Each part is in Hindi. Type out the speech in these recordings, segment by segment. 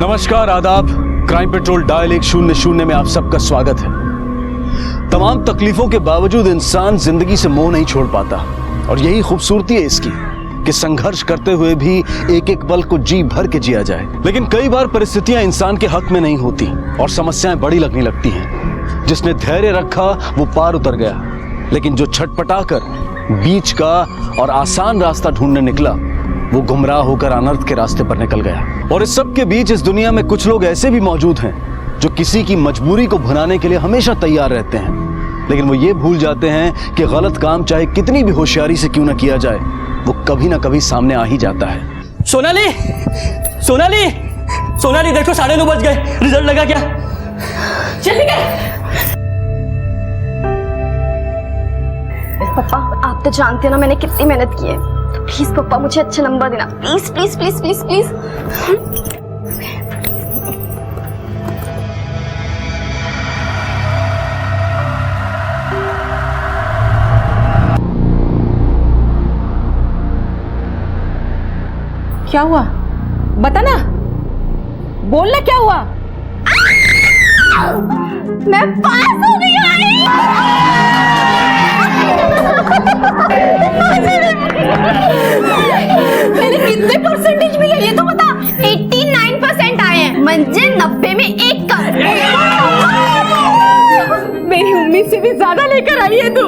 नमस्कार, आदाब। क्राइम पेट्रोल डायल 100 में आप सबका स्वागत है। तमाम तकलीफों के बावजूद इंसान जिंदगी से मोह नहीं छोड़ पाता और यही खूबसूरती है इसकी कि संघर्ष करते हुए भी एक एक पल को जी भर के जिया जाए। लेकिन कई बार परिस्थितियां इंसान के हक में नहीं होती और समस्याएं बड़ी लगने लगती हैं। जिसने धैर्य रखा वो पार उतर गया, लेकिन जो छटपटाकर बीच का और आसान रास्ता ढूंढने निकला वो गुमराह होकर अनर्थ के रास्ते पर निकल गया। और इस सब के बीच इस दुनिया में कुछ लोग ऐसे भी मौजूद हैं जो किसी की मजबूरी को भुनाने के लिए हमेशा तैयार रहते हैं, लेकिन वो ये भूल जाते हैं कि गलत काम चाहे कितनी भी होशियारी से क्यों ना किया जाए, वो कभी ना कभी सामने आ ही जाता है। सोनाली, सोनाली, सोनाली, देखो 9:30 बज गए। रिजल्ट लगा क्या? जल्दी कर। पापा, आप तो जानते हो ना मैंने कितनी मेहनत की है, तो प्लीज पापा मुझे अच्छे नंबर देना, please please please please please. क्या हुआ? बता ना, बोलना क्या हुआ? मैं पास हो गई मेरे कितने परसेंटेज मिले ये तो बता। 89% आए हैं, म्हणजे 90 में 1 कम। मेरी उम्मीद से भी ज्यादा लेकर आई है तू।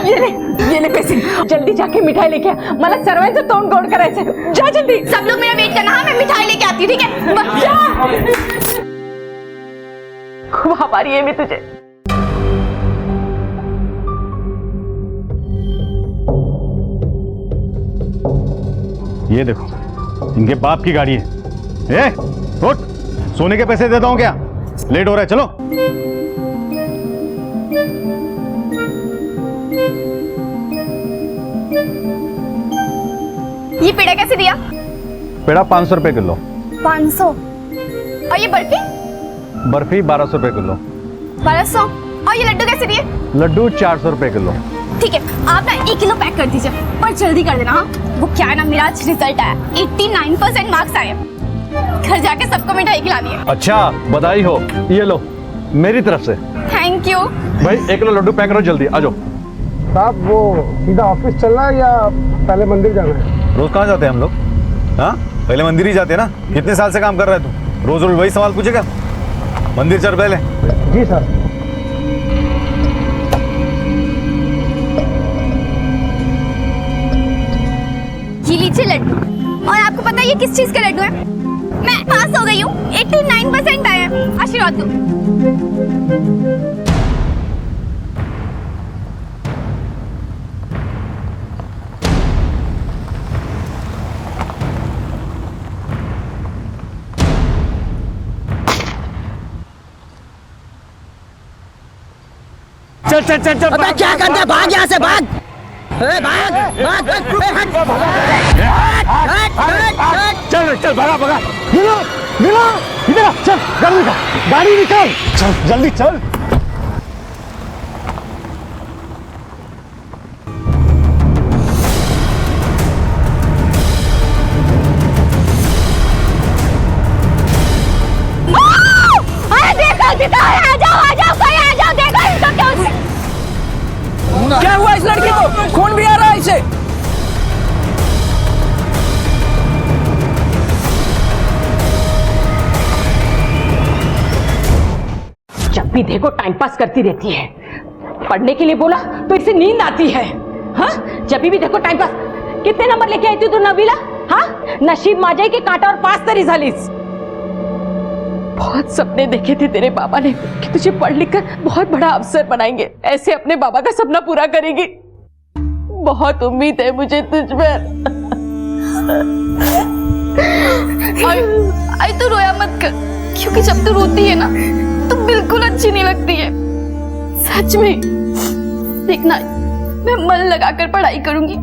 ये ले पैसे, जल्दी जाके मिठाई लेके आ। मला सर्वांचं तोंड गोड करायचं। जा जल्दी। सब लोग मेरा वेट करना। हाँ, मैं मिठाई लेके आती हूँ, ठीक है? खूब हमारी है मैं तुझे। ये देखो, इनके बाप की गाड़ी है। उठ, सोने के पैसे देता हूं क्या? लेट हो रहा है, चलो। ये पेड़ा कैसे दिया? पेड़ा 500 रुपए किलो। 500। और ये बर्फी? बर्फी 1200 रुपए किलो। 1200। और ये लड्डू कैसे दिए? लड्डू 400 रुपए किलो। ठीक है, आप ना 1 किलो पैक कर दीजिए, पर जल्दी कर देना। हाँ, वो क्या है ना, मेरा आज रिजल्ट आया, 89% मार्क्स आए। घर जाके सबको मिठाई खिलानी है। अच्छा, बधाई हो। ये लो, मेरी तरफ से। थैंक यू भाई 1 किलो लड्डू पैक करो, जल्दी आ जाओ। साहब, वो सीधा ऑफिस चलना है या पहले मंदिर जाना है? रोज कहाँ जाते हैं हम लोग? हाँ, पहले मंदिर ही जाते हैं ना। कितने साल से काम कर रहा है तू? रोज रोज वही सवाल पूछेगा? मंदिर चल पहले। जी सर। ये लीजिए लड्डू। और आपको पता है ये किस चीज का लड्डू है? मैं पास हो गई हूँ, 89% आए हैं। आशीर्वाद दो। चल चल चल चल। अबे क्या करता है? भाग यहाँ से, भाग। भाग भाग। चल चल, भगा भगा। मिलो मिलो, इधर आ, चल गाड़ी निकाल, गाड़ी निकाल, चल जल्दी चल। क्या हुआ इस लड़की को? खून भी आ रहा है इसे। जब भी देखो टाइम पास करती रहती है। पढ़ने के लिए बोला तो इसे नींद आती है। हाँ, जब भी देखो टाइम पास। कितने नंबर लेके आई थी तू नबीला? हाँ, नशीब माझे के कांटा और पास तरी झालीस। बहुत सपने देखे थे तेरे बाबा ने कि तुझे पढ़ लिख कर बहुत बड़ा अफसर बनाएंगे, ऐसे अपने बाबा का सपना पूरा करेगी। बहुत उम्मीद है मुझे तुझ पर। आई तो रोया मत कर, क्योंकि जब तू रोती है ना तो बिल्कुल अच्छी नहीं लगती है। सच में देखना, मैं मन लगाकर पढ़ाई करूंगी,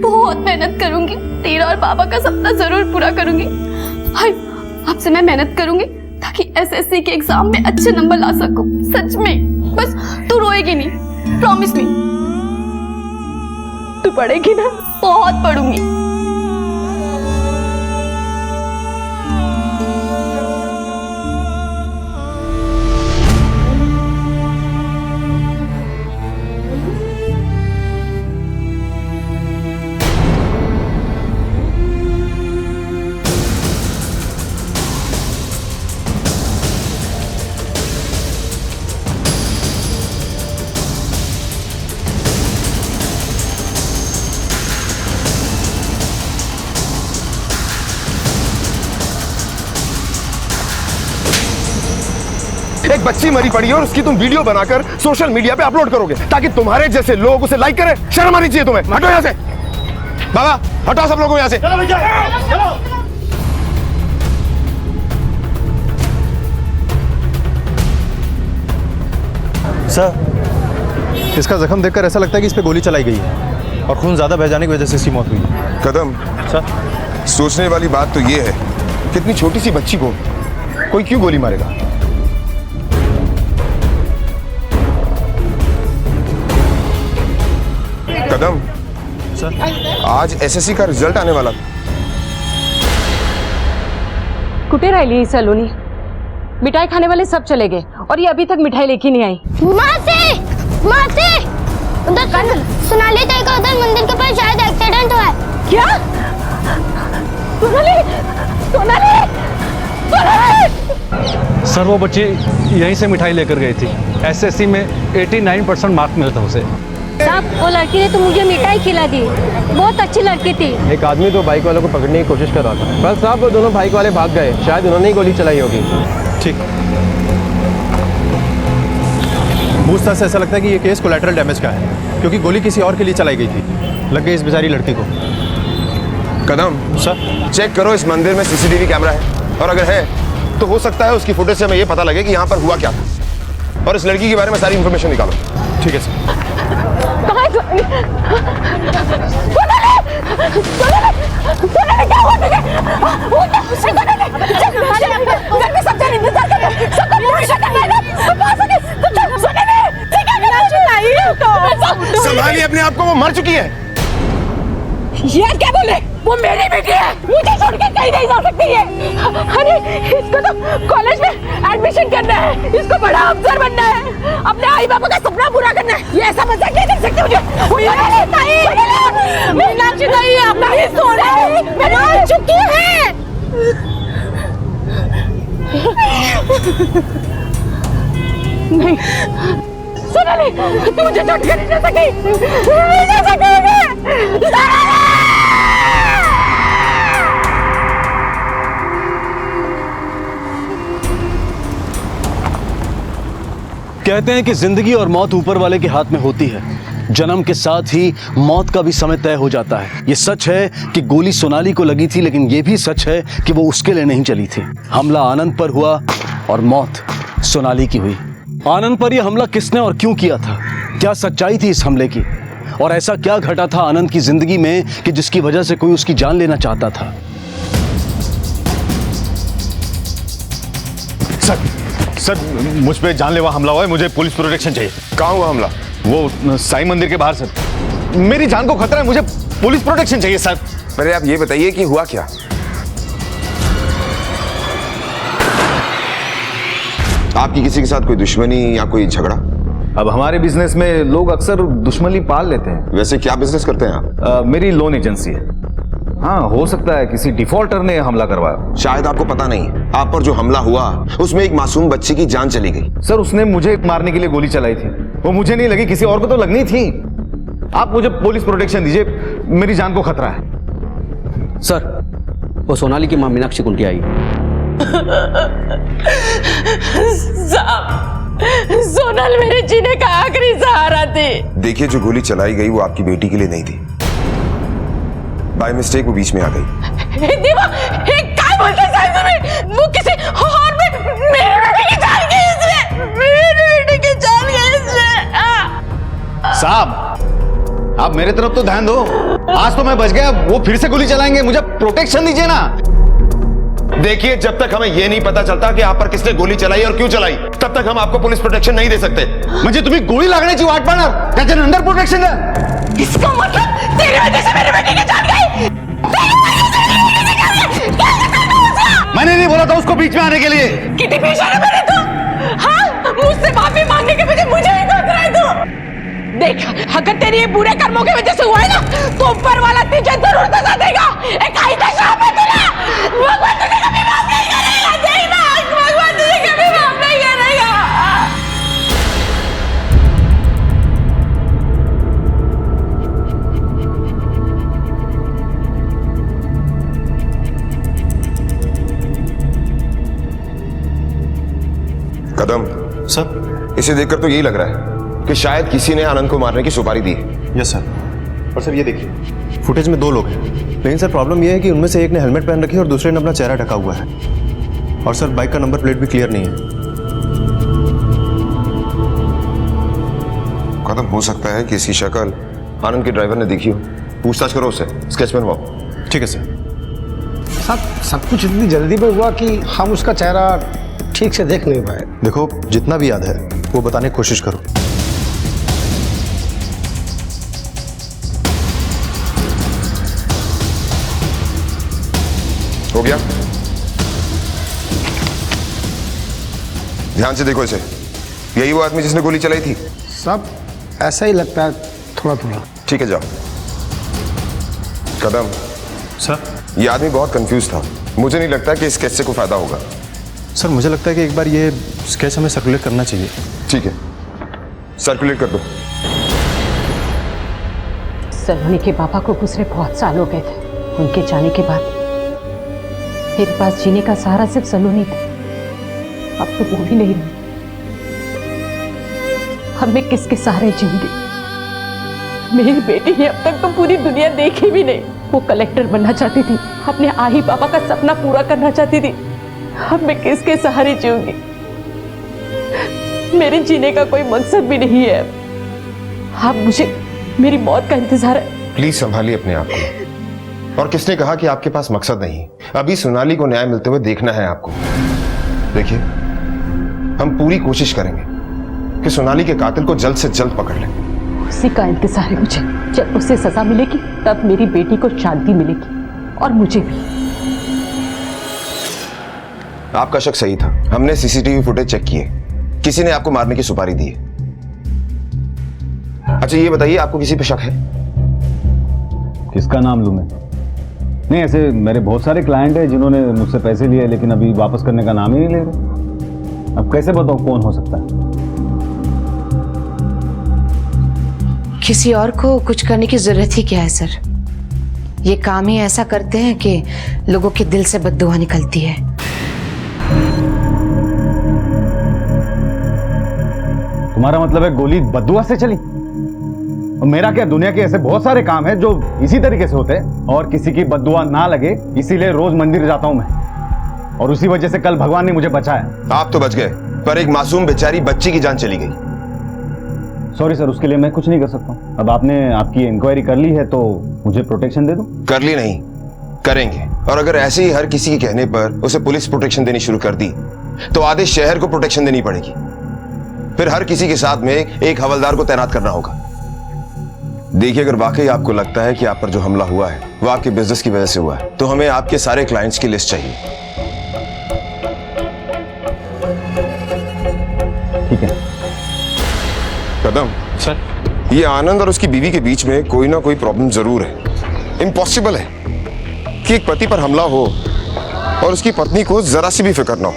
बहुत मेहनत करूंगी, तेरा और बाबा का सपना जरूर पूरा करूंगी। आपसे मैं मेहनत करूंगी ताकि एसएससी के एग्जाम में अच्छे नंबर ला सकूं। सच में, बस तू रोएगी नहीं, प्रॉमिस मी। तू पढ़ेगी ना? बहुत पढ़ूंगी। बच्ची मरी पड़ी है और उसकी तुम वीडियो बनाकर सोशल मीडिया पे अपलोड करोगे ताकि तुम्हारे जैसे लोग उसे लाइक करें। शर्म आनी चाहिए तुम्हें। हटो यहाँ से बाबा, हटाओ सब लोगों यहाँ से। सर, इसका जख्म देखकर ऐसा लगता है कि इस पे गोली चलाई गई है और खून ज्यादा बह जाने की वजह से इसकी मौत हुई है। कदम, सर, सोचने वाली बात तो ये है कि इतनी छोटी सी बच्ची को कोई क्यों गोली मारेगा? कदम सर, आज एसएससी का रिजल्ट आने वाला था। कुटे राहिली ही सलोनी। मिठाई खाने वाले सब चले गए और ये अभी तक मिठाई लेके नहीं आई। मासी, मासी, उधर सोनाली ताई का उधर मंदिर के पास शायद एक्सीडेंट हुआ है। क्या? सोनाली, सोनाली, सोनाली! सर, वो बच्ची यहीं से मिठाई लेकर गई थी। एसएससी में 89% मार्क मिला था उसे। साहब, वो लड़की ने तो मुझे मिठाई खिला दी, बहुत अच्छी लड़की थी। एक आदमी तो बाइक वालों को पकड़ने की कोशिश कर रहा था, बस साहब वो दोनों बाइक वाले भाग गए। शायद उन्होंने ही गोली चलाई होगी। ठीक। पूछताछ से ऐसा लगता है कि ये केस कोलैटरल डैमेज का है क्योंकि गोली किसी और के लिए चलाई गई थी। लग गई इस बेचारी लड़की को। कदम सर, चेक करो इस मंदिर में सीसीटीवी कैमरा है और अगर है तो हो सकता है उसकी फुटेज से हमें ये पता लगे कि यहाँ पर हुआ क्या था और इस लड़की के बारे में सारी इंफॉर्मेशन निकालो। ठीक है सर। कहाँ है सोनाली? सोनाली! सोनाली, क्या हुआ तुझे? घर में सब जन इंतजार कर रहे हैं। सबको भरोसा करना है ना? तो पास आके सोनाली, ठीक है ना? संभालिए अपने आप को, वो मर चुकी है। यार क्या बोले? वो मेरी बेटी है, मुझे छोड़ के कहीं नहीं जा सकती है। अरे इसको तो कॉलेज में एडमिशन करना है, इसको बड़ा अफसर बनना है, अपने आई बाबा का सपना पूरा करना है। ये ऐसा मजाक नहीं कर सकते मुझे। मीनाक्षी ताई, आप नहीं सो रहे, मैं मर चुकी है। नहीं सोनाली, तू मुझे छोड़ के नहीं जा सकी, नहीं जा सकेगी। कहते हैं कि जिंदगी और मौत ऊपर वाले के हाथ में होती है। जन्म के साथ ही मौत का भी समय तय हो जाता है। ये सच है कि गोली सोनाली को लगी थी, लेकिन ये भी सच है कि वो उसके लिए नहीं चली थी। हमला आनंद पर हुआ और मौत सोनाली की हुई। आनंद पर यह हमला किसने और क्यों किया था? क्या सच्चाई थी इस हमले की? और ऐसा क्या घटा था आनंद की जिंदगी में कि जिसकी वजह से कोई उसकी जान लेना चाहता था? सर, मुझ पे जानलेवा हमला हुआ है, मुझे पुलिस प्रोटेक्शन चाहिए। कहाँ हुआ हमला? वो साईं मंदिर के बाहर सर। मेरी जान को खतरा है, मुझे पुलिस प्रोटेक्शन चाहिए सर। पहले आप ये बताइए कि हुआ क्या? आपकी किसी के साथ कोई दुश्मनी या कोई झगड़ा? अब हमारे बिजनेस में लोग अक्सर दुश्मनी पाल लेते हैं। वैसे क्या बिजनेस करते हैं आप? मेरी लोन एजेंसी है। हाँ, हो सकता है किसी डिफॉल्टर ने हमला करवाया। शायद आपको पता नहीं, आप पर जो हमला हुआ उसमें एक मासूम बच्ची की जान चली गई। सर, उसने मुझे मारने के लिए गोली चलाई थी। वो मुझे नहीं लगी, किसी और को तो लगनी थी। आप मुझे पुलिस प्रोटेक्शन दीजिए, मेरी जान को खतरा है। सर, वो सोनाली की मां मीनाक्षी कुंटी आई। सोनल मेरे जीने का आखिरी सहारा थी। देखिए, जो गोली चलाई गई वो आपकी बेटी के लिए नहीं थी। बाय मिस्टेक वो बीच में आ गई। क्या बोलते हैं साहब तुम्हें? वो किसी और मेरी बेटी की जान गई इसमें, मेरी बेटी की जान गई इसमें। साहब, आप मेरे तरफ तो ध्यान दो। आज तो मैं बच गया, वो फिर से गोली चलाएंगे। मुझे प्रोटेक्शन दीजिए ना। देखिए, जब तक हमें यह नहीं पता चलता कि आप पर किसने गोली चलाई और क्यों चलाई, तब तक हम आपको पुलिस प्रोटेक्शन नहीं दे सकते। म्हणजे तुम्ही गोळी लागण्याची वाट पाहणार, त्याच्यानंतर प्रोटेक्शन द्या। इसका मतलब तेरी वजह से मेरी बेटी की जान गई। मैंने नहीं बोला था उसको बीच में आने के लिए। कितनी बेशर्म है तू। हाँ, मुझसे माफी मांगने के बजाय मुझे ही कोस रहा है तू। देख, अगर तेरी ये बुरे कर्मों की वजह से हुआ है ना, तो ऊपर वाला तुझे जरूर सजा देगा। एक आई का शाप है तुझे। भगवान तुझे कभी माफ नहीं करेगा। जय मां, भगवान तुझे कभी माफ नहीं करेगा। कदम, सर। इसे देखकर तो यही लग रहा है कि शायद किसी ने आनंद को मारने की सुपारी दी है। Yes sir. और सर ये देखिए, फुटेज में 2 लोग हैं, लेकिन सर प्रॉब्लम ये है कि उनमें से एक ने हेलमेट पहन रखी है और दूसरे ने अपना चेहरा ढका हुआ है। और सर बाइक का नंबर प्लेट भी क्लियर नहीं है। कदम, हो सकता है कि इसकी शक्ल आनंद के ड्राइवर ने देखी हो। पूछताछ करो उससे, स्केच बनवाओ। ठीक है सर। सब कुछ इतनी जल्दी में हुआ कि हम उसका चेहरा ठीक से देख नहीं पाए। देखो, जितना भी याद है वो बताने की कोशिश करो। हो गया? ध्यान से देखो इसे। यही वो आदमी जिसने गोली चलाई थी? सब ऐसा ही लगता है, थोड़ा थोड़ा। ठीक है, जाओ। कदम सर। ये आदमी बहुत कंफ्यूज था। मुझे नहीं लगता कि इस स्केच से कोई फायदा होगा। सर मुझे लगता है कि एक बार ये स्केच हमें सर्कुलेट करना चाहिए। ठीक है, सर्कुलेट कर दो। सलोनी के पापा को गुजरे बहुत साल हो गए थे। उनके जाने के बाद मेरे पास जीने का सहारा सिर्फ सलोनी था। अब तो वो भी नहीं रही। अब मैं किसके सहारे जीऊंगी? मेरी बेटी ने अब तक तो पूरी दुनिया देखी भी नहीं। वो कलेक्टर बनना चाहती थी, अपने आही पापा का सपना पूरा करना चाहती थी। अब मैं किसके सहारे जीऊंगी? मेरे जीने का कोई मकसद भी नहीं है। अब मुझे मेरी मौत का इंतजार है। प्लीज संभालिए अपने आप को। और किसने कहा कि आपके पास मकसद नहीं? अभी सोनाली को न्याय मिलते हुए देखना है आपको। देखिए, हम पूरी कोशिश करेंगे कि सोनाली के कातिल को जल्द से जल्द पकड़ लें। उसी का इंतजार है मुझे। जब उसे सजा मिलेगी तब मेरी बेटी को शांति मिलेगी और मुझे भी। आपका शक सही था। हमने सीसीटीवी फुटेज चेक किए। किसी ने आपको मारने की सुपारी दी है। अच्छा ये बताइए, आपको किसी पे शक है? किसका नाम लूं मैं? नहीं, ऐसे मेरे बहुत सारे क्लाइंट हैं जिन्होंने मुझसे पैसे लिए लेकिन अभी वापस करने का नाम ही नहीं ले रहे। अब कैसे बताऊं कौन हो सकता है? किसी और को कुछ करने की जरूरत ही क्या है सर? ये काम ही ऐसा करते हैं कि लोगों के दिल से बद्दुआ निकलती है। तुम्हारा मतलब है गोली बद्दुआ से चली? और मेरा क्या, दुनिया के ऐसे बहुत सारे काम हैं जो इसी तरीके से होते हैं और किसी की बद्दुआ ना लगे इसीलिए रोज मंदिर जाता हूं मैं। और उसी वजह से कल भगवान ने मुझे बचाया। आप तो बच गए, पर एक मासूम बेचारी बच्ची की जान चली गई। सॉरी सर, उसके लिए मैं कुछ नहीं कर सकता हूं। अब आपने आपकी इंक्वायरी कर ली है तो मुझे प्रोटेक्शन दे दो। कर ली नहीं, करेंगे। और अगर ऐसे ही हर किसी के कहने पर उसे पुलिस प्रोटेक्शन देनी शुरू कर दी तो आधे शहर को प्रोटेक्शन देनी पड़ेगी। फिर हर किसी के साथ में एक हवलदार को तैनात करना होगा। देखिए, अगर वाकई आपको लगता है कि आप पर जो हमला हुआ है वो आपके बिजनेस की वजह से हुआ है तो हमें आपके सारे क्लाइंट्स की लिस्ट चाहिए। ठीक है कदम सर। ये आनंद और उसकी बीवी के बीच में कोई ना कोई प्रॉब्लम जरूर है। इम्पॉसिबल है कि एक पति पर हमला हो और उसकी पत्नी को जरा सी भी फिक्र ना हो।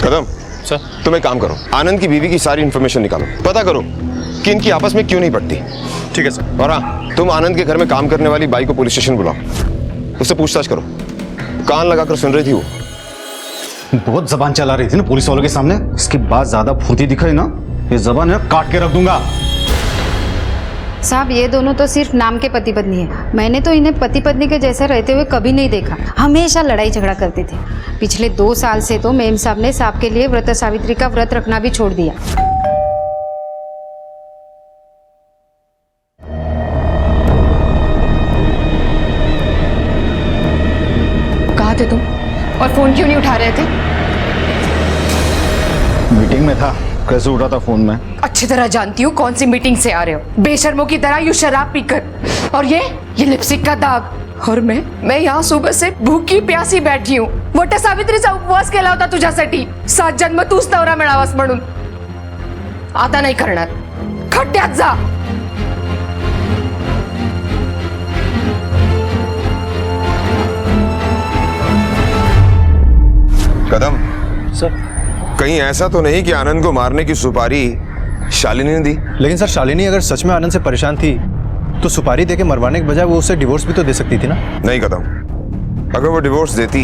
कदम सर। तुम एक काम करो, आनंद की बीवी की सारी इंफॉर्मेशन निकालो, पता करो कि इनकी आपस में क्यों नहीं पड़ती। ठीक है सर। और हाँ, तुम आनंद के घर में काम करने वाली बाई को पुलिस स्टेशन बुलाओ, उससे पूछताछ करो। कान लगाकर सुन रही थी वो। बहुत जबान चला रही थी ना पुलिस वालों के सामने। इसके बाद ज्यादा फूटी दिखाई ना, ये जबान है काट के रख दूंगा। साहब, ये दोनों तो सिर्फ नाम के पति पत्नी है। मैंने तो इन्हें पति पत्नी के जैसे रहते हुए कभी नहीं देखा। हमेशा लड़ाई झगड़ा करते थे। पिछले 2 साल से तो मेम साहब ने साहब के लिए व्रत सावित्री का व्रत रखना भी छोड़ दिया। कहाँ थे तुम और फोन क्यों नहीं उठा रहे थे? मीटिंग में था, कैसे उठा था फोन में? अच्छी तरह जानती हूँ कौन सी मीटिंग से आ रहे हो, बेशर्मों की तरह यूं शराब पीकर। और ये लिपस्टिक का दाग। और मैं यहाँ सुबह से भूखी प्यासी बैठी हूँ। मोठ्या सावित्रीचा उपवास केला होता तुझ्यासाठी। 7 जन्म तूच नवरा मिळावास म्हणून। आता नाही करणार, खड्ड्यात जा। कदम सर। कहीं ऐसा तो नहीं कि आनंद को मारने की सुपारी शालिनी ने दी? लेकिन सर, शालिनी अगर सच में आनंद से परेशान थी तो सुपारी देके मरवाने के बजाय वो उसे डिवोर्स भी तो दे सकती थी ना। नहीं कदम, अगर वो डिवोर्स देती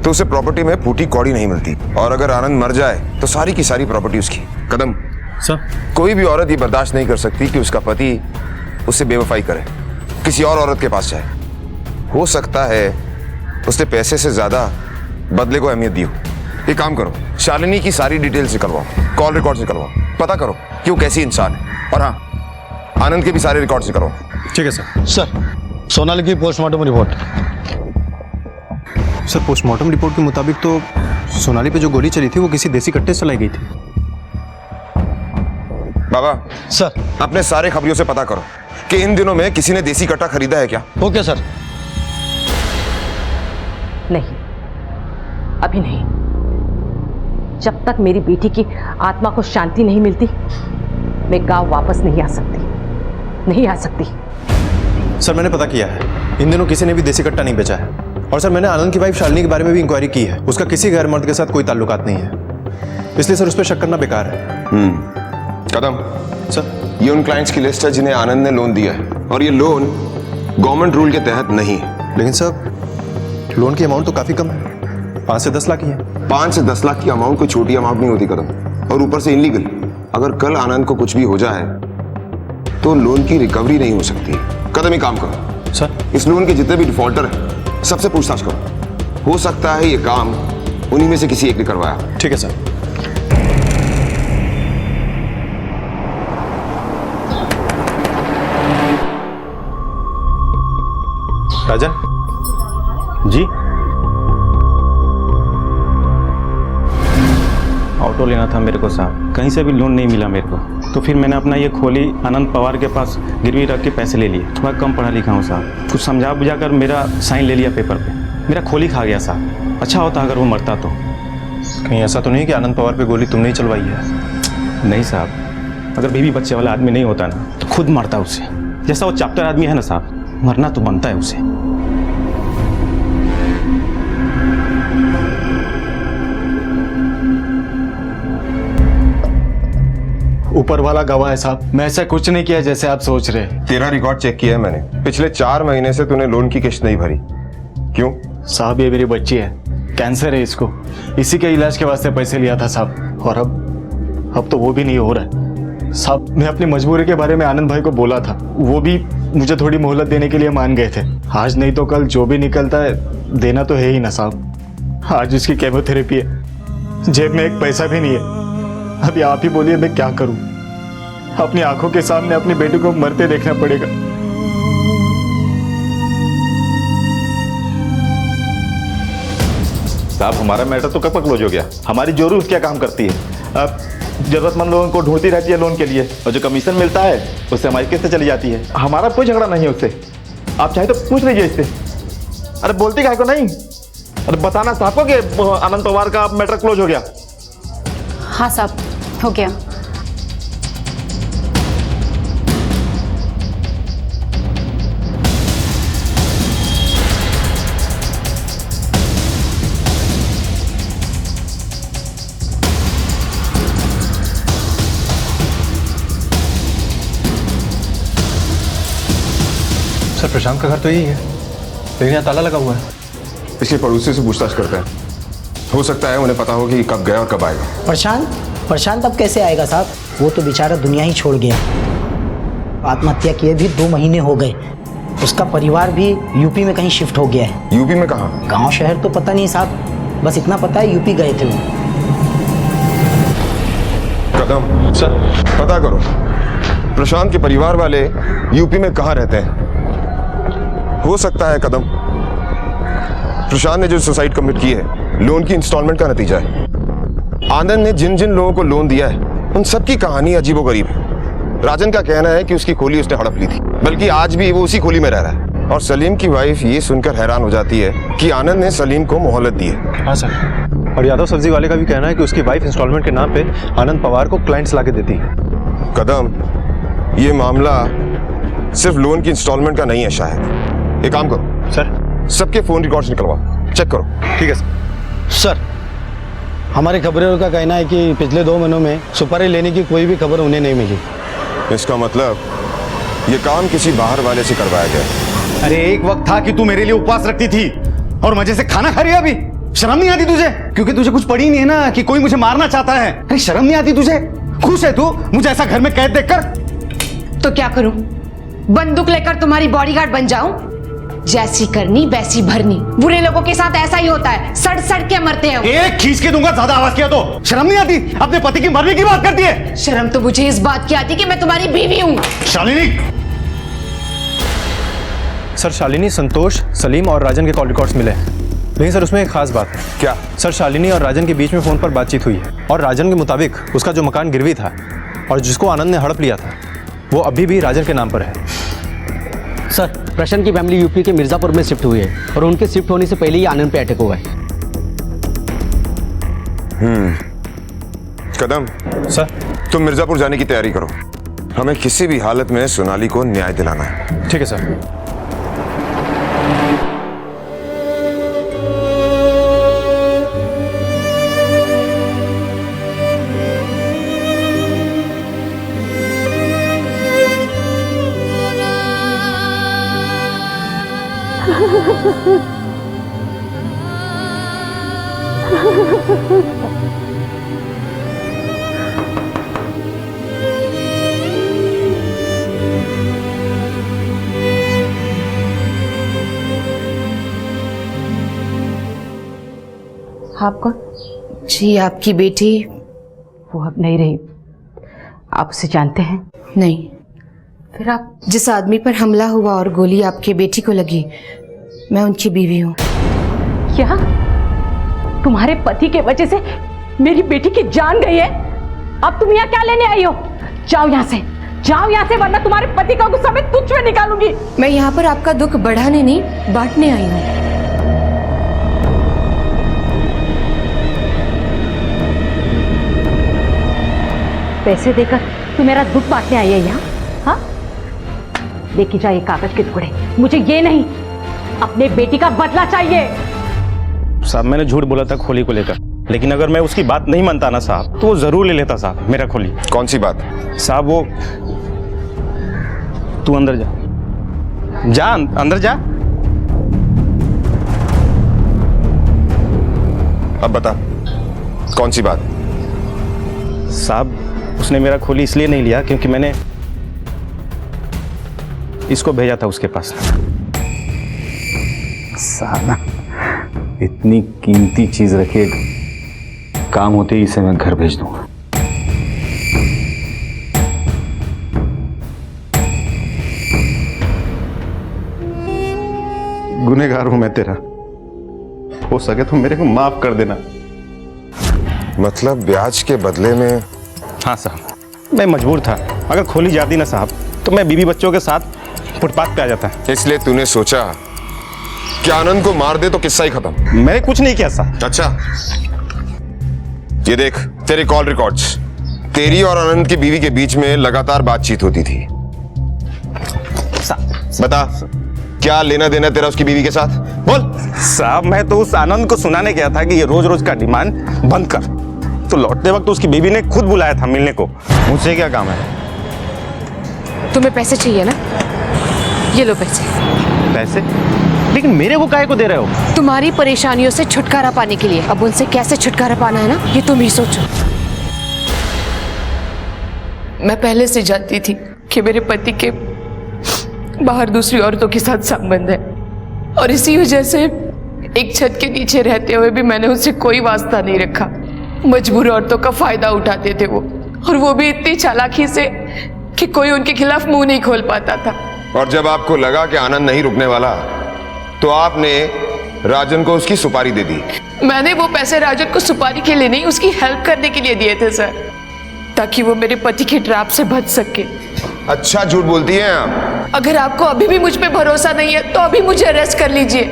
तो उसे प्रॉपर्टी में फूटी कौड़ी नहीं मिलती, और अगर आनंद मर जाए तो सारी की सारी प्रॉपर्टी उसकी। कदम सर, कोई भी औरत ये बर्दाश्त नहीं कर सकती कि उसका पति उससे बेवफाई करे, किसी और औरत के पास जाए। हो सकता है उसने पैसे से ज्यादा बदले को अहमियत दी हो। एक काम करो, शालिनी की सारी डिटेल्स निकलवाओ, कॉल रिकॉर्ड्स निकलवाओ, पता करो कि वो कैसी इंसान है, और हाँ, आनंद के भी सारे रिकॉर्ड्स निकलवाओ। ठीक है सर। सर, सोनाली की postmortem report. Sir, postmortem report के मुताबिक तो सोनाली पे जो गोली चली थी वो किसी देसी कट्टे से चलाई गई थी। बाबा सर। अपने सारे खबरियों से पता करो कि इन दिनों में किसी ने देसी कट्टा खरीदा है क्या। Okay sir. नहीं, अभी नहीं। जब तक मेरी बेटी की आत्मा को शांति नहीं मिलती, मैं गांव वापस नहीं आ सकती, नहीं आ सकती। सर, मैंने पता किया है, इन दिनों किसी ने भी देसी कट्टा नहीं बेचा है। और सर, मैंने आनंद की वाइफ शालिनी के बारे में भी इंक्वायरी की है। उसका किसी गैर मर्द के साथ कोई ताल्लुकात नहीं है, इसलिए सर उस पर शक करना बेकार है। कदम सर, ये उन क्लाइंट्स की लिस्ट है जिन्हें आनंद ने लोन दिया है, और ये लोन गवर्नमेंट रूल के तहत नहीं है। लेकिन सर, लोन की अमाउंट तो काफी कम है, 5 से 10 लाख ही है। 5 से 10 लाख की अमाउंट कोई छोटी अमाउंट नहीं होती कदम, और ऊपर से इनलीगल। अगर कल आनंद को कुछ भी हो जाए तो लोन की रिकवरी नहीं हो सकती। कदम, ही काम करो सर, इस लोन के जितने भी डिफॉल्टर हैं सबसे पूछताछ करो। हो सकता है ये काम उन्हीं में से किसी एक ने करवाया। ठीक है सर। राजन जी, ऑटो लेना था मेरे को साहब, कहीं से भी लोन नहीं मिला मेरे को, तो फिर मैंने अपना ये खोली आनंद पवार के पास गिरवी रख के पैसे ले लिए। थोड़ा कम पढ़ा लिखा हूँ साहब, कुछ समझा बुझा कर मेरा साइन ले लिया पेपर पे, मेरा खोली खा गया साहब। अच्छा होता अगर वो मरता तो। कहीं ऐसा तो नहीं कि आनंद पवार पे गोली तुमने ही चलवाई है? नहीं साहब, अगर बीवी बच्चे वाला आदमी नहीं होता ना तो खुद मरता उसे। जैसा वो चैप्टर आदमी है ना साहब, मरना तो बनता है उसे। ऊपर वाला गवाह है साहब, मैं ऐसा कुछ नहीं किया जैसे आप सोच रहे। तेरा रिकॉर्ड चेक किया है मैंने, पिछले 4 महीने से तूने लोन की किस्त नहीं भरी। क्यों? साहब, ये मेरी बच्ची है, कैंसर है इसको, इसी के इलाज के वास्ते पैसे लिया था साहब, और अब तो वो भी नहीं हो रहा है साहब। मैं अपनी मजबूरी के बारे में आनंद भाई को बोला था, वो भी मुझे थोड़ी मोहलत देने के लिए मान गए थे। आज नहीं तो कल जो भी निकलता है देना तो है ही ना साहब। आज उसकी केमोथेरेपी है, जेब में एक पैसा भी नहीं है। अभी आप ही बोलिए मैं क्या करूं? अपनी आंखों के सामने अपनी बेटी को मरते देखना पड़ेगा। साहब, हमारा मैटर तो कब तक क्लोज हो गया? हमारी जरूर क्या काम करती है, अब जरूरतमंद लोगों को ढूंढती रहती है लोन के लिए, और जो कमीशन मिलता है उससे हमारी किस्त चली जाती है। हमारा कोई झगड़ा नहीं है उससे, आप चाहे तो पूछ लीजिए इससे। अरे बोलती काहे को नहीं? अरे बताना साहब को कि आनंद पवार का मैटर क्लोज हो गया। हाँ साहब, हो गया। सर, प्रशांत का घर तो यही है, लेकिन यहाँ ताला लगा हुआ है। इसके पड़ोसी से पूछताछ करते हैं, हो सकता है उन्हें पता हो कि कब गया और कब आएगा। प्रशांत अब कैसे आएगा साहब? वो तो बेचारा दुनिया ही छोड़ गया। आत्महत्या किए भी 2 महीने हो गए। उसका परिवार भी यूपी में कहीं शिफ्ट हो गया है। यूपी में कहाँ? गांव शहर तो पता नहीं साहब, बस इतना पता है यूपी गए थे वो। कदम सर, पता करो प्रशांत के परिवार वाले यूपी में कहाँ रहते हैं। हो सकता है कदम प्रशांत ने जो सुसाइड कमिट की है लोन की इंस्टॉलमेंट का नतीजा है। आनंद ने जिन जिन लोगों को लोन दिया है उन सबकी कहानी अजीबोगरीब है। राजन का कहना है कि उसकी खोली उसने हड़प ली थी, बल्कि आज भी वो उसी खोली में रह रहा है। और सलीम की वाइफ ये सुनकर हैरान हो जाती है कि आनंद ने सलीम को मोहलत दी है। हाँ सर, और यादव सब्जी वाले का भी कहना है कि उसकी वाइफ इंस्टॉलमेंट के नाम पे आनंद पवार को क्लाइंट्स लाके देती है। कदम, ये मामला सिर्फ लोन की इंस्टॉलमेंट का नहीं है शायद। एक काम करो सर, सबके फोन रिकॉर्ड्स निकलवाओ, चेक करो। ठीक है सर। सर, हमारे खबरों का कहना है कि पिछले 2 महीनों में सुपारी लेने की कोई भी खबर उन्हें नहीं मिली। इसका मतलब ये काम किसी बाहर वाले से करवाया गया। अरे एक वक्त था कि तू मेरे लिए उपवास रखती थी और मजे से खाना खा रही है अभी। शर्म नहीं आती तुझे? क्योंकि तुझे कुछ पड़ी नहीं है ना कि कोई मुझे मारना चाहता है। अरे शर्म नहीं आती तुझे? खुश है तू मुझे ऐसा घर में कैद देखकर? तो क्या करूं? बंदूक लेकर तुम्हारी बॉडीगार्ड बन जाऊं? जैसी करनी वैसी भरनी। बुरे लोगों के साथ ऐसा ही होता है, सड़ सड़ के मरते हैं। एक खींच के दूंगा ज्यादा आवाज किया तो। शर्म नहीं आती? अपने पति की मरने की बात करती है। शर्म तो मुझे इस बात की आती कि मैं तुम्हारी बीवी हूं। शालिनी। सर शालिनी, संतोष, सलीम और राजन के कॉल रिकॉर्ड्स मिले हैं, लेकिन सर उसमें एक खास बात है। क्या? सर शालिनी और राजन के बीच में फोन पर बातचीत हुई है और राजन के मुताबिक उसका जो मकान गिरवी था और जिसको आनंद ने हड़प लिया था वो अभी भी राजन के नाम पर है। सर, प्रशांत की फैमिली यूपी के मिर्जापुर में शिफ्ट हुई है और उनके शिफ्ट होने से पहले ही आनंद पे अटैक हुआ है। कदम, सर तुम मिर्जापुर जाने की तैयारी करो। हमें किसी भी हालत में सोनाली को न्याय दिलाना है। ठीक है सर। आप कौन? जी, आपकी बेटी। वो अब नहीं रही। आप उसे जानते हैं? नहीं। फिर आप? जिस आदमी पर हमला हुआ और गोली आपकी बेटी को लगी, मैं उनकी बीवी हूँ। क्या? तुम्हारे पति के वजह से मेरी बेटी की जान गई है? अब तुम यहाँ क्या लेने आई हो? जाओ यहाँ से, जाओ यहाँ से, वरना तुम्हारे पति का गुस्सा मैं तुझ में निकालूंगी। मैं यहाँ पर आपका दुख बढ़ाने नहीं, बांटने आई हूँ। पैसे देकर तू मेरा दुख बांटने आई है यहाँ? हाँ, लेके जा ये कागज के टुकड़े। मुझे ये नहीं, अपने बेटी का बदला चाहिए। साहब मैंने झूठ बोला था खोली को लेकर, लेकिन अगर मैं उसकी बात नहीं मानता ना साहब तो वो जरूर ले लेता साहब मेरा खोली। कौन सी बात? साहब वो, तू अंदर जा, जा अंदर जा। अब बता, कौन सी बात? साहब उसने मेरा खोली इसलिए नहीं लिया क्योंकि मैंने इसको भेजा था उसके पास। साला इतनी कीमती चीज रखे, काम होते ही इसे मैं घर भेज दूंगा। गुनहगार हूं मैं तेरा, हो सके तो मेरे को माफ कर देना। मतलब ब्याज के बदले में? हाँ साहब, मैं मजबूर था। अगर खोली जाती ना साहब तो मैं बीवी बच्चों के साथ फुटपाथ पे आ जाता। इसलिए तूने सोचा कि आनंद को मार दे तो किस्सा ही खत्म? मैंने कुछ नहीं किया साहब। अच्छा, ये देख तेरे कॉल रिकॉर्ड्स। तेरी और आनंद की बीवी के बीच में लगातार बातचीत होती थी। बता, क्या लेना देना तेरा उसकी बीवी के साथ? बोल। साहब मैं तो उस आनंद को सुनाने गया था कि ये रोज रोज का डिमांड बंद कर, तो लौटते वक्त उसकी बीवी ने खुद बुलाया था मिलने को। मुझसे क्या काम है? तुम्हें पैसे चाहिए ना? ये लो पैसे। पैसे? लेकिन मेरे को काहे को दे रहे हो? तुम्हारी परेशानियों से छुटकारा पाने के लिए। अब उनसे कैसे छुटकारा पाना है ना, ये तुम ही सोचो। मैं पहले से जानती थी कि मेरे पति के बाहर दूसरी औरतों के साथ संबंध है, और इसी वजह से एक छत के नीचे रहते हुए भी मैंने उससे कोई वास्ता नहीं रखा। मजबूर औरतों का फायदा उठाते थे वो, और वो भी इतनी चालाकी से कि कोई उनके खिलाफ मुंह नहीं खोल पाता था। और जब आपको लगा कि आनंद नहीं रुकने वाला तो आपने राजन को उसकी सुपारी दे दी। मैंने वो पैसे राजन को सुपारी के लिए नहीं, उसकी हेल्प करने के लिए दिए थे सर, ताकि वो मेरे पति के ट्रैप से बच सके। अच्छा झूठ बोलती हैं आप। अगर आपको अभी भी मुझ पे भरोसा नहीं है तो अभी मुझे अरेस्ट कर लीजिए,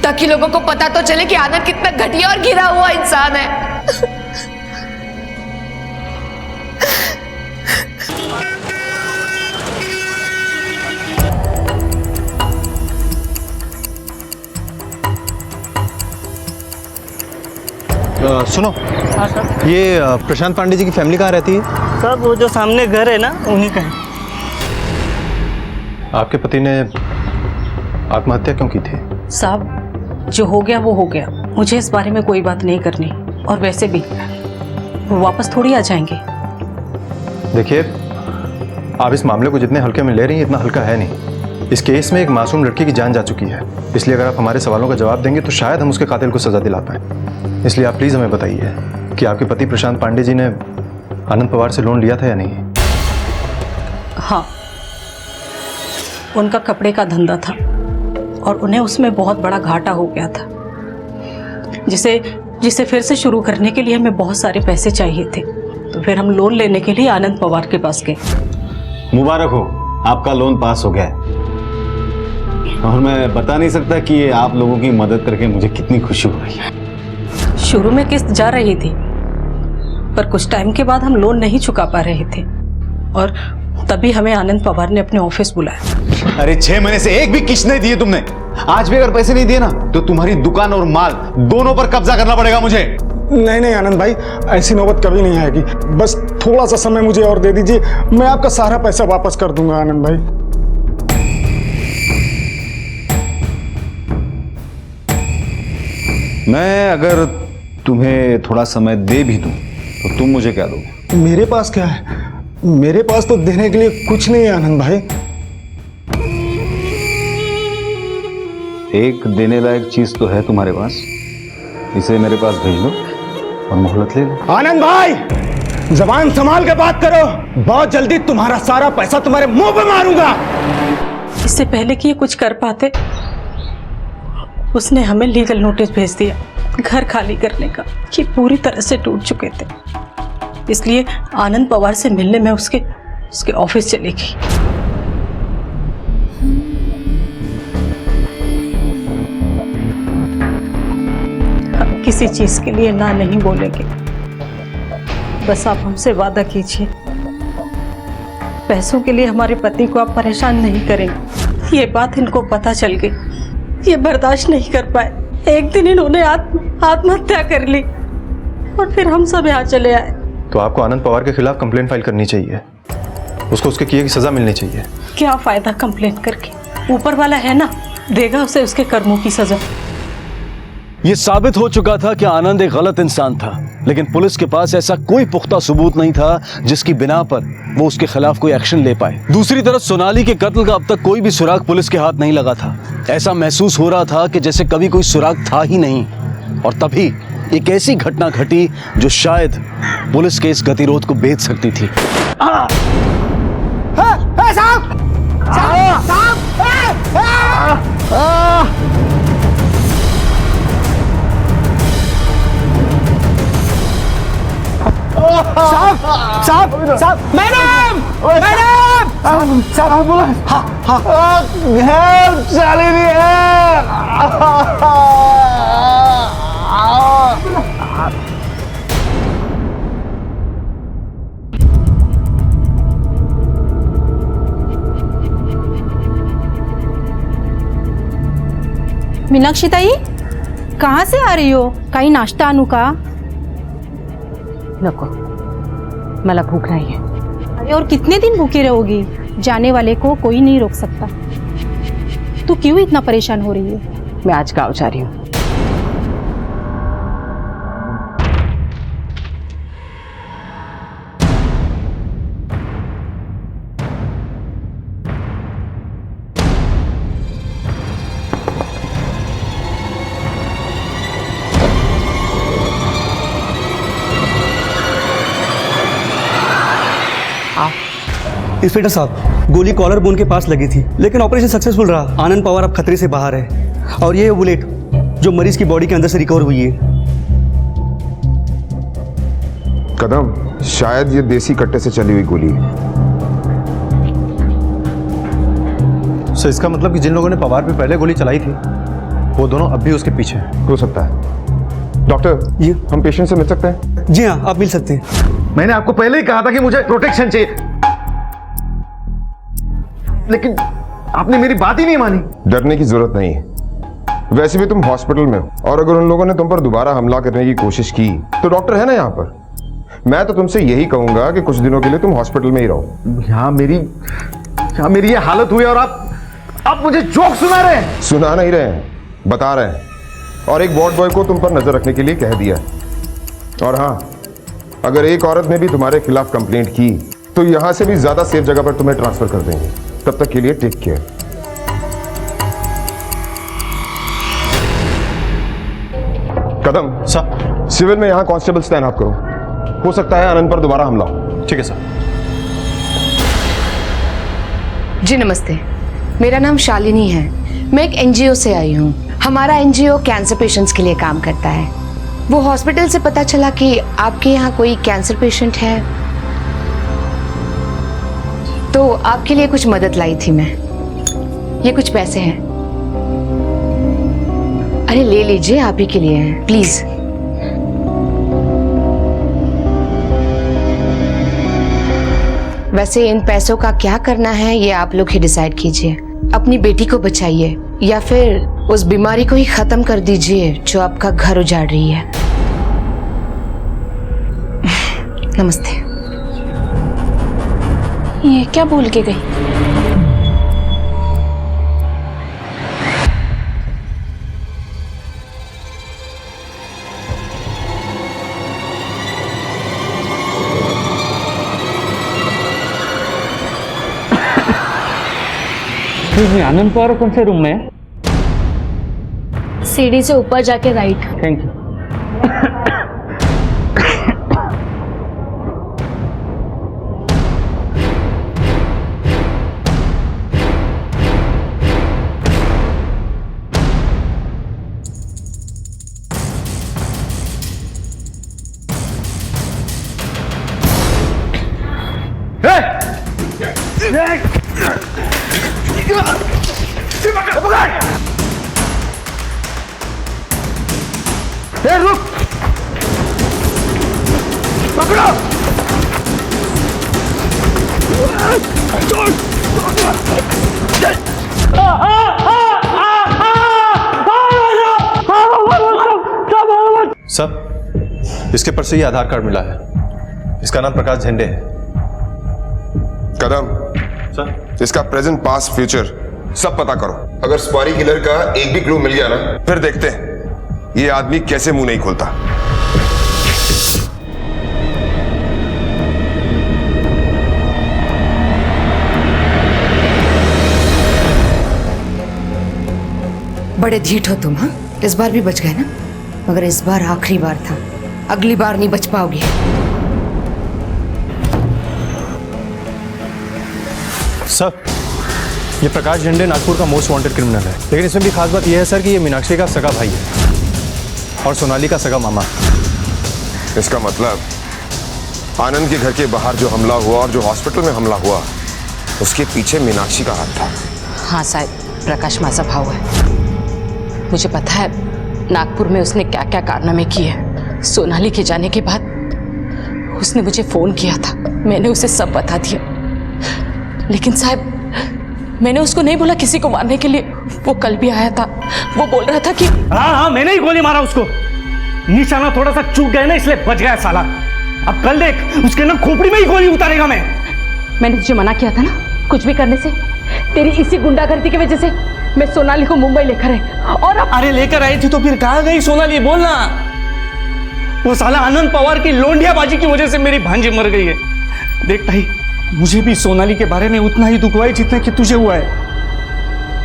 ताकि लोगों को पता तो चले कि आनंद कितना घटिया और गिरा हुआ इंसान है। सुनो। हाँ सर। ये प्रशांत पांडे जी की फैमिली कहाँ रहती है? सर वो जो सामने घर है ना, उन्हीं का है। आपके पति ने आत्महत्या क्यों की थी? साहब जो हो गया वो हो गया। मुझे इस बारे में कोई बात नहीं करनी, और वैसे भी वो वापस थोड़ी आ जाएंगे। देखिए, आप इस मामले को जितने हल्के में ले रही हैं इतना हल्का है नहीं। इस केस में एक मासूम लड़की की जान जा चुकी है, इसलिए अगर आप हमारे सवालों का जवाब देंगे तो शायद हम उसके कातिल को सजा दिला पाएं। इसलिए आप प्लीज़ हमें बताइए कि आपके पति प्रशांत पांडे जी ने आनंद पवार से लोन लिया था या नहीं? हाँ, उनका कपड़े का धंधा था और उन्हें उसमें बहुत बड़ा घाटा हो गया था, जिसे फिर से शुरू करने के लिए हमें बहुत सारे पैसे चाहिए थे। तो फिर हम लोन लेने के लिए आनंद पवार के पास गए। मुबारक हो, आपका लोन पास हो गया है। और मैं बता नहीं सकता कि ये आप लोगों की मदद करके मुझे कितनी खुशी हो रही है। शुरू में किस्त जा रही थी, पर कुछ टाइम के बाद हम लोन नहीं चुका पा रहे थे और तभी हमें आनंद पवार ने अपने ऑफिस बुलाया। अरे 6 महीने से एक भी किस्त नहीं दिए तुमने। आज भी अगर पैसे नहीं दिए ना तो तुम्हारी दुकान और माल दोनों पर कब्जा करना पड़ेगा मुझे। नहीं नहीं आनंद भाई, ऐसी नौबत कभी नहीं आएगी। बस थोड़ा सा समय मुझे और दे दीजिए, मैं आपका सारा पैसा वापस कर दूंगा आनंद भाई। मैं अगर तुम्हें थोड़ा समय दे भी दूं तो तुम मुझे क्या दोगे? मेरे पास क्या है? मेरे पास तो देने के लिए कुछ नहीं है आनंद भाई। एक देने लायक चीज तो है तुम्हारे पास, इसे मेरे पास भेज दो और मोहलत ले लो। आनंद भाई, जबान संभाल के बात करो, बहुत जल्दी तुम्हारा सारा पैसा तुम्हारे मुंह पे मारूंगा। इससे पहले कि ये कुछ कर पाते, उसने हमें लीगल नोटिस भेज दिया घर खाली करने का, कि पूरी तरह से टूट चुके थे। इसलिए आनंद पवार से मिलने में उसके ऑफिस चली गई। हम किसी चीज के लिए ना नहीं बोलेंगे, बस आप हमसे वादा कीजिए, पैसों के लिए हमारे पति को आप परेशान नहीं करेंगे। ये बात इनको पता चल गई, ये बर्दाश्त नहीं कर पाए। एक दिन इन्होंने आत्महत्या कर ली और फिर हम सब यहाँ चले आए। तो आपको आनंद पवार के खिलाफ कंप्लेंट फाइल करनी चाहिए, उसको उसके किए की सजा मिलनी चाहिए। क्या फायदा कंप्लेंट करके, ऊपर वाला है ना, देगा उसे उसके कर्मों की सजा। यह साबित हो चुका था कि आनंद एक गलत इंसान था, लेकिन पुलिस के पास ऐसा कोई पुख्ता सबूत नहीं था जिसकी बिना पर वो उसके खिलाफ कोई एक्शन ले पाए। दूसरी तरफ सोनाली के कत्ल का अब तक कोई भी सुराग पुलिस के हाथ नहीं लगा था। ऐसा महसूस हो रहा था कि जैसे कभी कोई सुराग था ही नहीं। और तभी एक ऐसी घटना घटी जो शायद पुलिस के इस गतिरोध को बेच सकती थी। साहब, मैडम, साहब बोला, घर चली नहीं है। मीनाक्षी ताई, कहाँ से आ रही हो? काही नाश्ता आणू का? नको, मला भूख नहीं है। अरे और कितने दिन भूखी रहोगी? जाने वाले को कोई नहीं रोक सकता। तू क्यों इतना परेशान हो रही है? मैं आज गाँव जा रही हूँ। इंस्पेक्टर साहब, गोली कॉलर बोन के पास लगी थी, लेकिन ऑपरेशन सक्सेसफुल रहा। आनंद पवार अब खतरे से बाहर है। और ये बुलेट जो मरीज की बॉडी के अंदर से रिकवर हुई है। कदम, शायद ये देसी कट्टे से चली हुई गोली है। सो इसका मतलब कि जिन लोगों ने पवार पे पहले गोली चलाई थी वो दोनों अब भी उसके पीछे हैं। हो सकता है। डॉक्टर, जी, हम पेशेंट से मिल सकते हैं? जी हाँ, आप मिल सकते हैं। मैंने आपको पहले ही कहा था कि मुझे प्रोटेक्शन चाहिए, लेकिन आपने मेरी बात ही नहीं मानी। डरने की जरूरत नहीं है। वैसे भी तुम हॉस्पिटल में हो, और अगर उन लोगों ने तुम पर दोबारा हमला करने की कोशिश की तो डॉक्टर है ना यहाँ पर। मैं तो तुमसे यही कहूंगा कि कुछ दिनों के लिए तुम हॉस्पिटल में ही रहो। यहाँ मेरी ये हालत हुई और आप मुझे जोक सुना रहे हैं। सुना नहीं रहे हैं, बता रहे हैं। और एक वार्ड बॉय को तुम पर नजर रखने के लिए कह दिया है। और हाँ, अगर एक औरत ने भी तुम्हारे खिलाफ कंप्लेंट की तो यहां से भी ज्यादा सेफ जगह पर तुम्हें ट्रांसफर कर देंगे। तब तक के लिए टेक केयर। कदम सर, सिविल में यहां कांस्टेबल्स तैनात करो। हो सकता है आनंद पर दोबारा हमला हो। ठीक है सर। जी नमस्ते, मेरा नाम शालिनी है। मैं एक एनजीओ से आई हूँ। हमारा एनजीओ कैंसर पेशेंट्स के लिए काम करता है। वो हॉस्पिटल से पता चला कि आपके यहाँ कोई कैंसर पेशेंट है, तो आपके लिए कुछ मदद लाई थी मैं। ये कुछ पैसे हैं, अरे ले लीजिए, आप ही के लिए हैं, प्लीज। वैसे इन पैसों का क्या करना है ये आप लोग ही डिसाइड कीजिए। अपनी बेटी को बचाइए या फिर उस बीमारी को ही खत्म कर दीजिए जो आपका घर उजाड़ रही है। नमस्ते। ये क्या बोल के गई? आनंद पवार कौन से रूम में है? सीढ़ी से ऊपर जाके राइट। Thank you. रुक, पकड़ो। सर, इसके पर से ये आधार कार्ड मिला है। इसका नाम प्रकाश झंडे है। कदम सर, इसका प्रेजेंट पास्ट फ्यूचर सब पता करो। अगर स्पारी किलर का एक भी क्लू मिल गया ना, फिर देखते हैं ये आदमी कैसे मुंह नहीं खोलता। बड़े ढीठ हो तुम। हाँ, इस बार भी बच गए ना, मगर इस बार आखिरी बार था, अगली बार नहीं बच पाओगे। सर, ये प्रकाश झंडे नागपुर का मोस्ट वांटेड क्रिमिनल है, लेकिन इसमें भी खास बात यह है सर कि ये मीनाक्षी का सगा भाई है और सोनाली का सगा मामा। इसका मतलब आनंद के घर के बाहर जो हमला हुआ और जो हॉस्पिटल में हमला हुआ, उसके पीछे मीनाक्षी का हाथ था। हाँ साहब, प्रकाश माझा भाव है। मुझे पता है नागपुर में उसने क्या क्या कारनामे किए। सोनाली के जाने के बाद उसने मुझे फोन किया था, मैंने उसे सब बता दिया। लेकिन साहब, मैंने उसको नहीं बोला किसी को मारने के लिए। वो कल भी आया था, वो बोल रहा था कि हाँ, मैंने ही गोली मारा उसको। निशाना थोड़ा सा चूक गया ना, इसलिए बच गया साला। अब कल देख, उसके ना खोपड़ी में ही गोली उतारेगा मैं। मैंने तुझे मना किया था ना कुछ भी करने से। तेरी इसी गुंडागर्दी की वजह से मैं सोनाली को मुंबई लेकर आई, और अब अरे लेकर आई थी तो फिर कहाँ गई सोनाली, बोलना। वो साला आनंद पवार की लोंडियाबाजी की वजह से मेरी भांजी मर गई है। देखता ही मुझे भी सोनाली के बारे में उतना ही दुख हुआ है जितना कि तुझे हुआ है।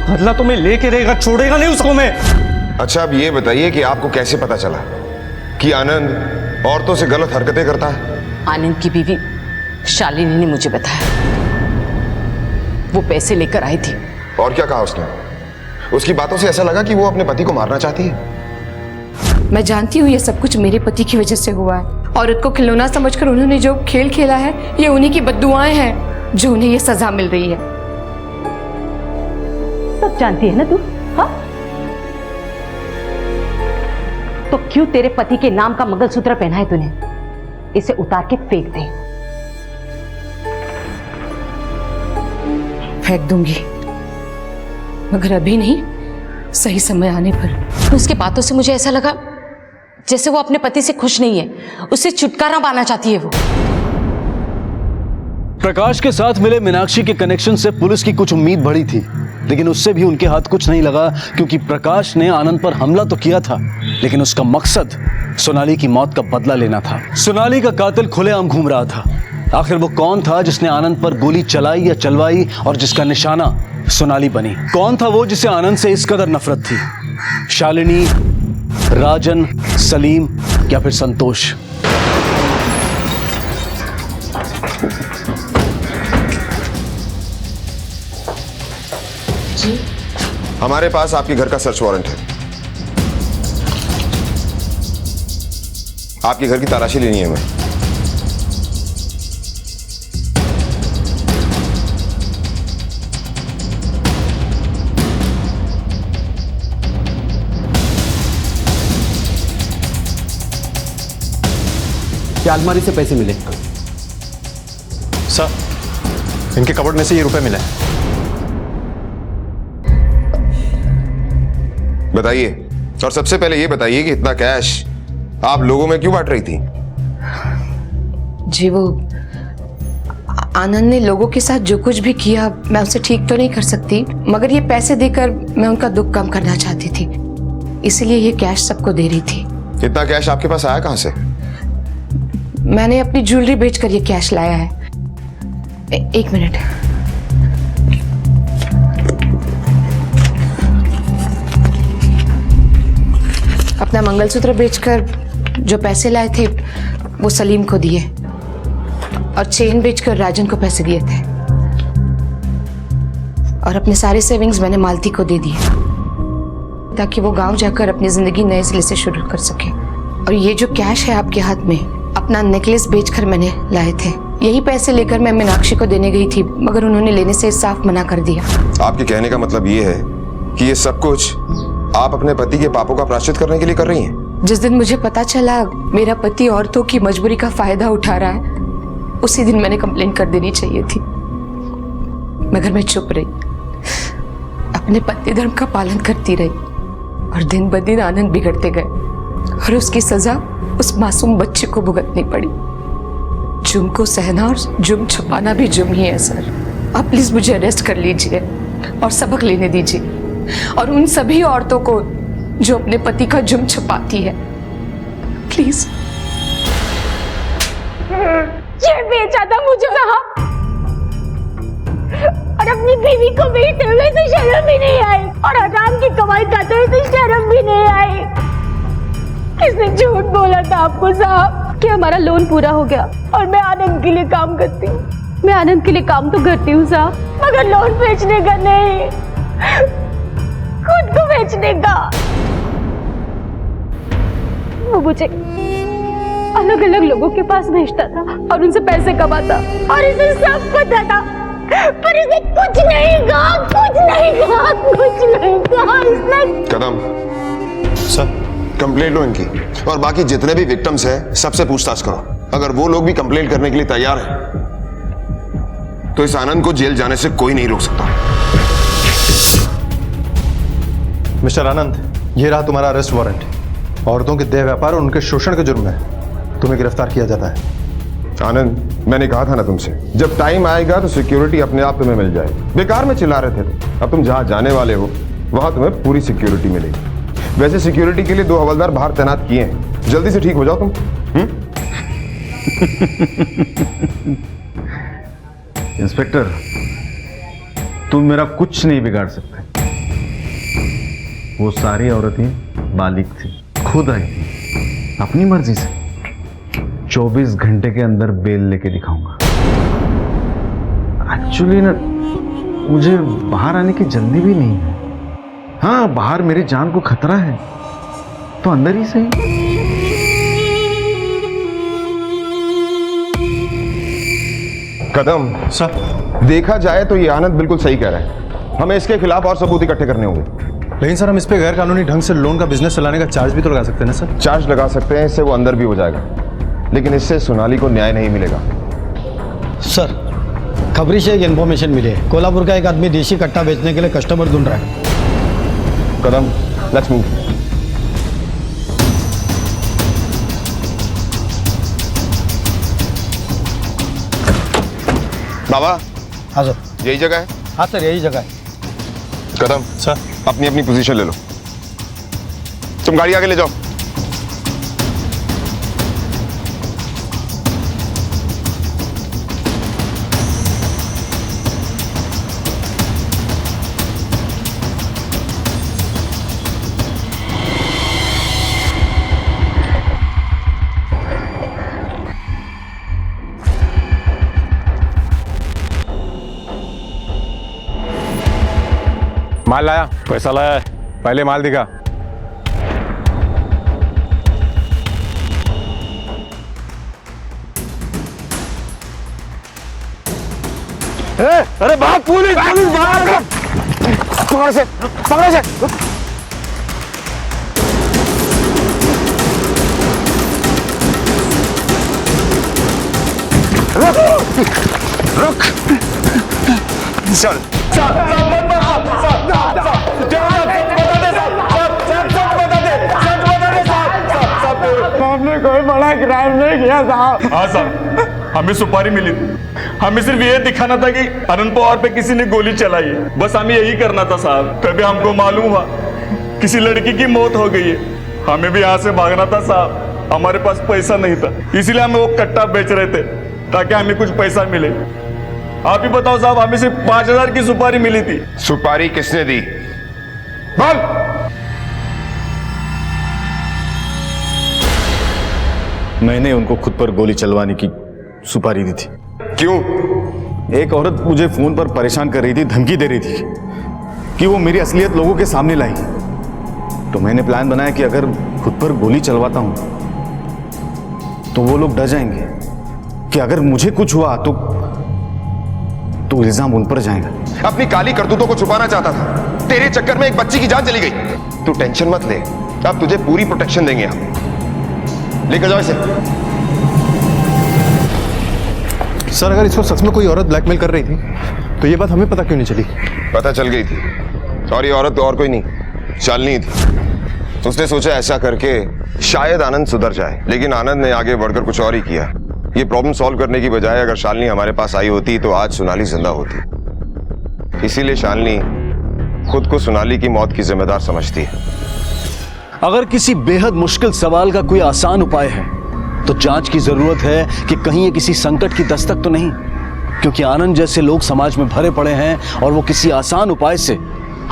बदला तो मैं लेके रहेगा, छोड़ेगा नहीं उसको मैं। अच्छा, अब ये बताइए कि आपको कैसे पता चला कि आनंद औरतों से गलत हरकतें करता है? आनंद की बीवी शालिनी ने मुझे बताया। वो पैसे लेकर आई थी। और क्या कहा उसने? उसकी बातों से ऐसा लगा कि वो अपने पति को मारना चाहती है। मैं जानती हूँ ये सब कुछ मेरे पति की वजह से हुआ है। औरत को खिलौना समझकर उन्होंने जो खेल खेला है, ये उन्हीं की बद्दुआएं हैं जो उन्हें ये सजा मिल रही है। सब जानती है ना तू? हाँ, तो क्यों तेरे पति के नाम का मंगलसूत्र पहना है तूने? इसे उतार के फेंक दे। फेंक दूंगी, मगर अभी नहीं, सही समय आने पर। उसके बातों से मुझे ऐसा लगा जैसे वो अपने पति से खुश नहीं है, उससे छुटकारा पाना चाहती है वो। प्रकाश के साथ मिले मीनाक्षी के कनेक्शन से पुलिस की कुछ उम्मीद बढ़ी थी, लेकिन उससे भी उनके हाथ कुछ नहीं लगा, क्योंकि प्रकाश ने आनंद पर हमला तो किया था, लेकिन उसका मकसद सोनाली की मौत का बदला लेना था। सोनाली का कातिल खुलेआम घूम रहा था। आखिर वो कौन था जिसने आनंद पर गोली चलाई या चलवाई और जिसका निशाना सोनाली बनी? कौन था वो जिसे आनंद से इस कदर नफरत थी? शालिनी, राजन, सलीम या फिर संतोष? जी? हमारे पास आपके घर का सर्च वारंट है। आपके घर की तलाशी लेनी है हमें। क्या अलमारी से पैसे मिले? सर, इनके कबर्ड में से ये रुपए मिले। बताइए, और सबसे पहले ये बताइए कि इतना कैश आप लोगों में क्यों बांट रही थी? जी वो आनंद ने लोगों के साथ जो कुछ भी किया मैं उसे ठीक तो नहीं कर सकती, मगर ये पैसे देकर मैं उनका दुख कम करना चाहती थी, इसलिए ये कैश सबको दे रही थी। इतना कैश आपके पास आया कहां से? मैंने अपनी ज्वेलरी बेचकर ये कैश लाया है। एक मिनट। अपना मंगलसूत्र बेचकर जो पैसे लाए थे वो सलीम को दिए, और चेन बेचकर राजन को पैसे दिए थे, और अपने सारे सेविंग्स मैंने मालती को दे दिए ताकि वो गांव जाकर अपनी जिंदगी नए सिरे से शुरू कर सके। और ये जो कैश है आपके हाथ में, अपना नेकलेस बेचकर मैंने लाए थे। यही पैसे लेकर मैं मीनाक्षी को देने गई थी, मगर उन्होंने लेने से साफ मना कर दिया। आपके कहने का मतलब ये है कि ये सब कुछ आप अपने पति के पापों का प्रायश्चित करने के लिए कर रही हैं? जिस दिन मुझे पता चला मेरा पति औरतों की मजबूरी का फायदा उठा रहा है, उसी दिन मैंने कंप्लेन कर देनी चाहिए थी, मगर मैं चुप रही, अपने पति धर्म का पालन करती रही, और दिन ब दिन आनंद बिगड़ते गए, और उसकी सजा उस मासूम बच्चे को भुगतनी पड़ी। जुर्म को सहना और जुर्म छुपाना भी जुर्म ही है सर। आप प्लीज मुझे अरेस्ट कर लीजिए और सबक लेने दीजिए, और उन सभी औरतों को जो अपने पति का जुर्म छुपाती है, प्लीज। ये बेचा था मुझे साहब, और अपनी बीवी को बेचते हुए तो शर्म भी नहीं आई, और हराम की कमाई खाते हुए तो शर्म भी नहीं आई। किसने झूठ बोला था आपको साहब कि हमारा लोन पूरा हो गया और मैं आनंद के लिए काम करती हूँ? मैं आनंद के लिए काम तो करती हूँ साहब, मगर लोन बेचने का नहीं, खुद को बेचने का। वो मुझे अलग अलग लोगों के पास भेजता था और उनसे पैसे कमाता, और इसे सब पता था, पर इसे कुछ नहीं कहा, कुछ नहीं कहा, कुछ नहीं कहा इसने। कदम सर, कंप्लेंट लो इनकी, और बाकी जितने भी विक्टिम्स हैं सबसे पूछताछ करो। अगर वो लोग भी कंप्लेंट करने के लिए तैयार हैं तो इस आनंद को जेल जाने से कोई नहीं रोक सकता। मिस्टर आनंद, ये रहा तुम्हारा अरेस्ट वारंट। औरतों के देह व्यापार और उनके शोषण के जुर्म में तुम्हें गिरफ्तार किया जाता है। आनंद, मैंने कहा था ना तुमसे, जब टाइम आएगा तो सिक्योरिटी अपने आप तुम्हें मिल जाएगी। बेकार में चिल्ला रहे थे, अब तुम जहां जाने वाले हो वहां तुम्हें पूरी सिक्योरिटी मिलेगी। वैसे सिक्योरिटी के लिए 2 हवलदार बाहर तैनात किए हैं, जल्दी से ठीक हो जाओ तुम। इंस्पेक्टर, तुम मेरा कुछ नहीं बिगाड़ सकते। वो सारी औरतें बालिग थी, खुद आई थी अपनी मर्जी से। 24 घंटे के अंदर बेल लेके दिखाऊंगा। एक्चुअली ना, मुझे बाहर आने की जल्दी भी नहीं है। हाँ, बाहर मेरी जान को खतरा है तो अंदर ही सही। कदम सर, देखा जाए तो ये आनंद बिल्कुल सही कह रहा है। हमें इसके खिलाफ और सबूत इकट्ठे करने होंगे। लेकिन सर, हम इस पे गैर कानूनी ढंग से लोन का बिजनेस चलाने का चार्ज भी तो लगा सकते हैं ना सर? चार्ज लगा सकते हैं, इससे वो अंदर भी हो जाएगा, लेकिन इससे सोनाली को न्याय नहीं मिलेगा। सर, खबरी से एक इन्फॉर्मेशन मिली है, कोल्हापुर का एक आदमी देशी कट्टा बेचने के लिए कस्टमर ढूंढ रहा है। कदम, लेट्स मूव। बाबा। हाँ सर। यही जगह है? हाँ सर, यही जगह है। कदम सर, अपनी अपनी पोजीशन ले लो। तुम गाड़ी आगे ले जाओ। माल लाया? पैसा लाया है। पहले माल दिखा। अरे भाग, पुलिस पुलिस भाग! पकड़ो से, पकड़ो से। रुक, चल हमने कोई बड़ा क्राइम नहीं किया साहब। हाँ साहब, हमें सुपारी मिली थी। हमें सिर्फ ये दिखाना था कि आनंद पवार पे किसी ने गोली चलाई है। बस हमें यही करना था साहब। तभी हमको मालूम हुआ किसी लड़की की मौत हो गई है। हमें भी यहाँ से भागना था साहब। हमारे पास पैसा नहीं था, इसीलिए हम वो कट्टा बेच रहे थे ताकि हमें कुछ पैसा मिले। आप ही बताओ साहब, हमें सिर्फ 5,000 की सुपारी मिली थी। सुपारी किसने दी? बोल। मैंने उनको खुद पर गोली चलवाने की सुपारी दी थी। क्यों? एक औरत मुझे फोन पर परेशान कर रही थी, धमकी दे रही थी कि वो मेरी असलियत लोगों के सामने लाई। तो मैंने प्लान बनाया कि अगर खुद पर गोली चलवाता हूं तो वो लोग डर जाएंगे कि अगर मुझे कुछ हुआ तो इल्जाम उन पर जाएगा। अपनी काली करतूतों को छुपाना चाहता था। तेरे चक्कर में एक बच्ची की जान चली गई। तू टेंशन मत ले, अब तुझे पूरी प्रोटेक्शन देंगे हम। लेकर जाओ इसे। सर, अगर इसको सच में कोई औरत ब्लैकमेल कर रही थी तो ये बात हमें पता क्यों नहीं चली? पता चल गई थी, और ये औरत तो और कोई नहीं, शालिनी थी। उसने सोचा ऐसा करके शायद आनंद सुधर जाए, लेकिन आनंद ने आगे बढ़कर कुछ और ही किया। ये प्रॉब्लम सॉल्व करने की बजाय अगर शालिनी हमारे पास आई होती तो आज सोनाली जिंदा होती। इसीलिए शालिनी खुद को सोनाली की मौत की जिम्मेदार समझती है। अगर किसी बेहद मुश्किल सवाल का कोई आसान उपाय है तो जांच की जरूरत है कि कहीं ये किसी संकट की दस्तक तो नहीं, क्योंकि आनंद जैसे लोग समाज में भरे पड़े हैं और वो किसी आसान उपाय से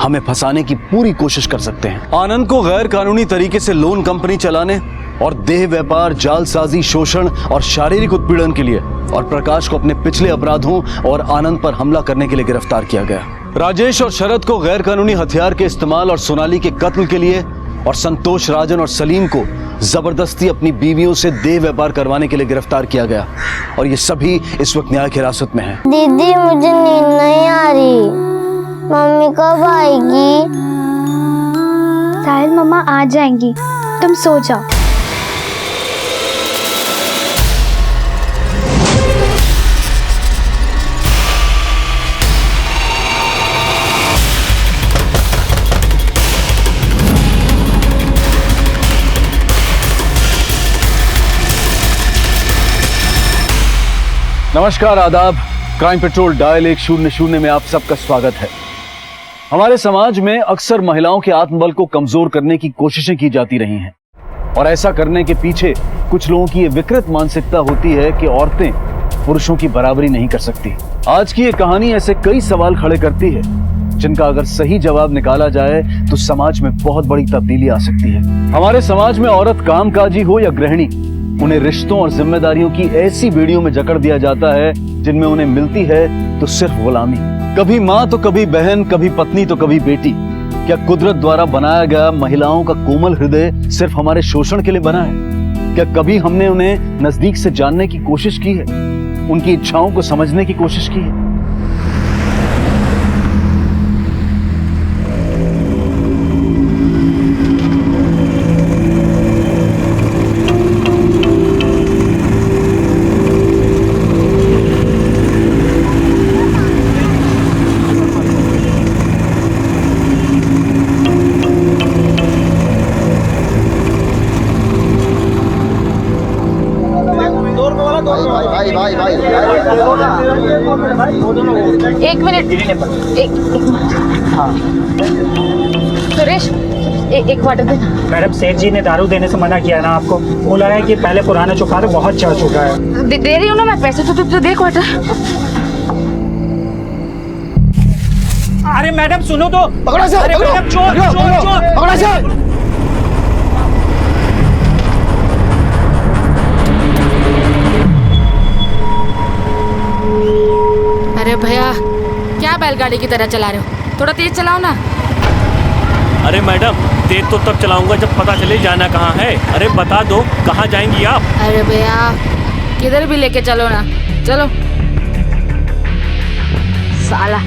हमें फंसाने की पूरी कोशिश कर सकते हैं। आनंद को गैर कानूनी तरीके से लोन कंपनी चलाने और देह व्यापार, जालसाजी, शोषण और शारीरिक उत्पीड़न के लिए, और प्रकाश को अपने पिछले अपराधों और आनंद पर हमला करने के लिए गिरफ्तार किया गया। राजेश और शरद को गैर कानूनी हथियार के इस्तेमाल और सोनाली के कत्ल के लिए, और संतोष, राजन और सलीम को जबरदस्ती अपनी बीवियों से देह व्यापार करवाने के लिए गिरफ्तार किया गया। और ये सभी इस वक्त न्यायिक हिरासत में हैं। दीदी, मुझे नींद नहीं आ रही। मम्मी कब आएगी? शायद मम्मा आ जाएंगी, तुम सो जाओ। नमस्कार, आदाब। क्राइम पेट्रोल डायल 100 में आप सबका स्वागत है। हमारे समाज में अक्सर महिलाओं के आत्मबल को कमजोर करने की कोशिशें की जाती रही हैं, और ऐसा करने के पीछे कुछ लोगों की ये विकृत मानसिकता होती है कि औरतें पुरुषों की बराबरी नहीं कर सकती। आज की ये कहानी ऐसे कई सवाल खड़े करती है जिनका अगर सही जवाब निकाला जाए तो समाज में बहुत बड़ी तब्दीली आ सकती है। हमारे समाज में औरत कामकाजी हो या गृहिणी, उन्हें रिश्तों और जिम्मेदारियों की ऐसी बेड़ियों में जकड़ दिया जाता है जिनमें उन्हें मिलती है तो सिर्फ गुलामी। कभी माँ तो कभी बहन, कभी पत्नी तो कभी बेटी। क्या कुदरत द्वारा बनाया गया महिलाओं का कोमल हृदय सिर्फ हमारे शोषण के लिए बना है? क्या कभी हमने उन्हें नजदीक से जानने की कोशिश की है, उनकी इच्छाओं को समझने की कोशिश की है? अंजलि ने हाँ सुरेश एक वाटर दे। मैडम सेठ जी ने दारू देने से मना किया ना आपको, बोला है कि पहले पुराना चुका दो, बहुत चढ़ चुका है। दे रही हूँ ना मैं पैसे, तो देख वाटर। अरे मैडम सुनो तो, पकड़ो से, अरे पकड़ो, मैडम चोर पकड़ो, चोर पकड़ो, चोर, पकड़ो से। अरे भैया क्या बैलगाड़ी की तरह चला रहे हो, थोड़ा तेज चलाओ ना। अरे मैडम तेज तो तब चलाऊंगा जब पता चले जाना कहाँ है। अरे बता दो कहाँ जाएंगी आप? अरे भैया किधर भी लेके चलो ना, चलो। साला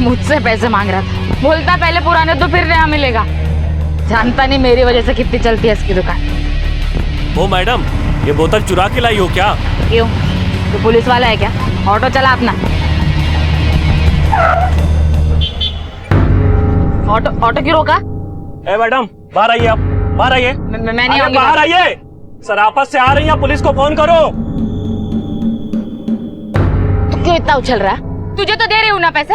मुझसे पैसे मांग रहा था, बोलता पहले पुराने तो फिर नया मिलेगा। जानता नहीं मेरी वजह से कितनी चलती है इसकी दुकान। ओ मैडम ये बोतल चुरा के लाई हो क्या? क्यों, तो पुलिस वाला है क्या? ऑटो चला अपना। ऑटो क्यों रोका? ए मैडम बाहर आइए, आप बाहर आइए। मैं नहीं आऊंगी। बाहर आइए, सराफत से आ रही हैं, पुलिस को फोन करो। तू क्यों इतना उछल रहा है? तुझे तो दे रही हूँ ना पैसे।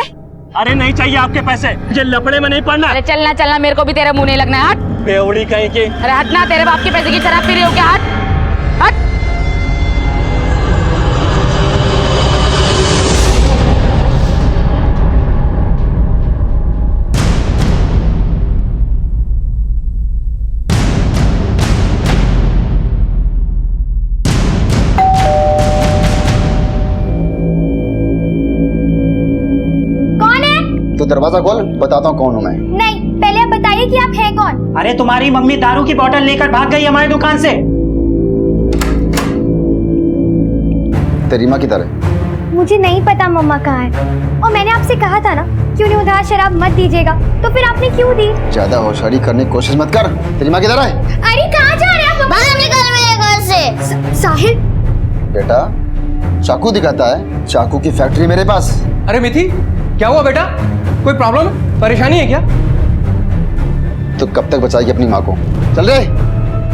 अरे नहीं चाहिए आपके पैसे, मुझे लफड़े में नहीं पड़ना। अरे चलना चलना, मेरे को भी तेरे मुंह नहीं लगना है। हट बेवड़ी कहीं की। अरे हट ना, तेरे बाप के पैसे की शराब पी रही हो क्या? हट हट। तो दरवाजा खोल, बताता हूँ कौन हूँ मैं। नहीं, पहले आप बताइए कि आप हैं कौन। अरे तुम्हारी मम्मी दारू की बोतल लेकर भाग गई हमारी दुकान से। तेरी माँ की तरह। मुझे नहीं पता मम्मा कहाँ है, और मैंने आपसे कहा था ना कि उन्हें उधार शराब मत दीजिएगा, तो फिर आपने क्यों दी? ज्यादा होशियारी करने की कोशिश मत कर। तेरी माँ की तरह है। अरे कहाँ जा रहे हैं आप? बाहर निकल मेरे घर से। साहिल बेटा चाकू दिखाता है, चाकू की फैक्ट्री मेरे पास। अरे मिथि, क्या हुआ बेटा? कोई प्रॉब्लम, परेशानी है क्या? तो कब तक बचाएगी अपनी माँ को? चल रे,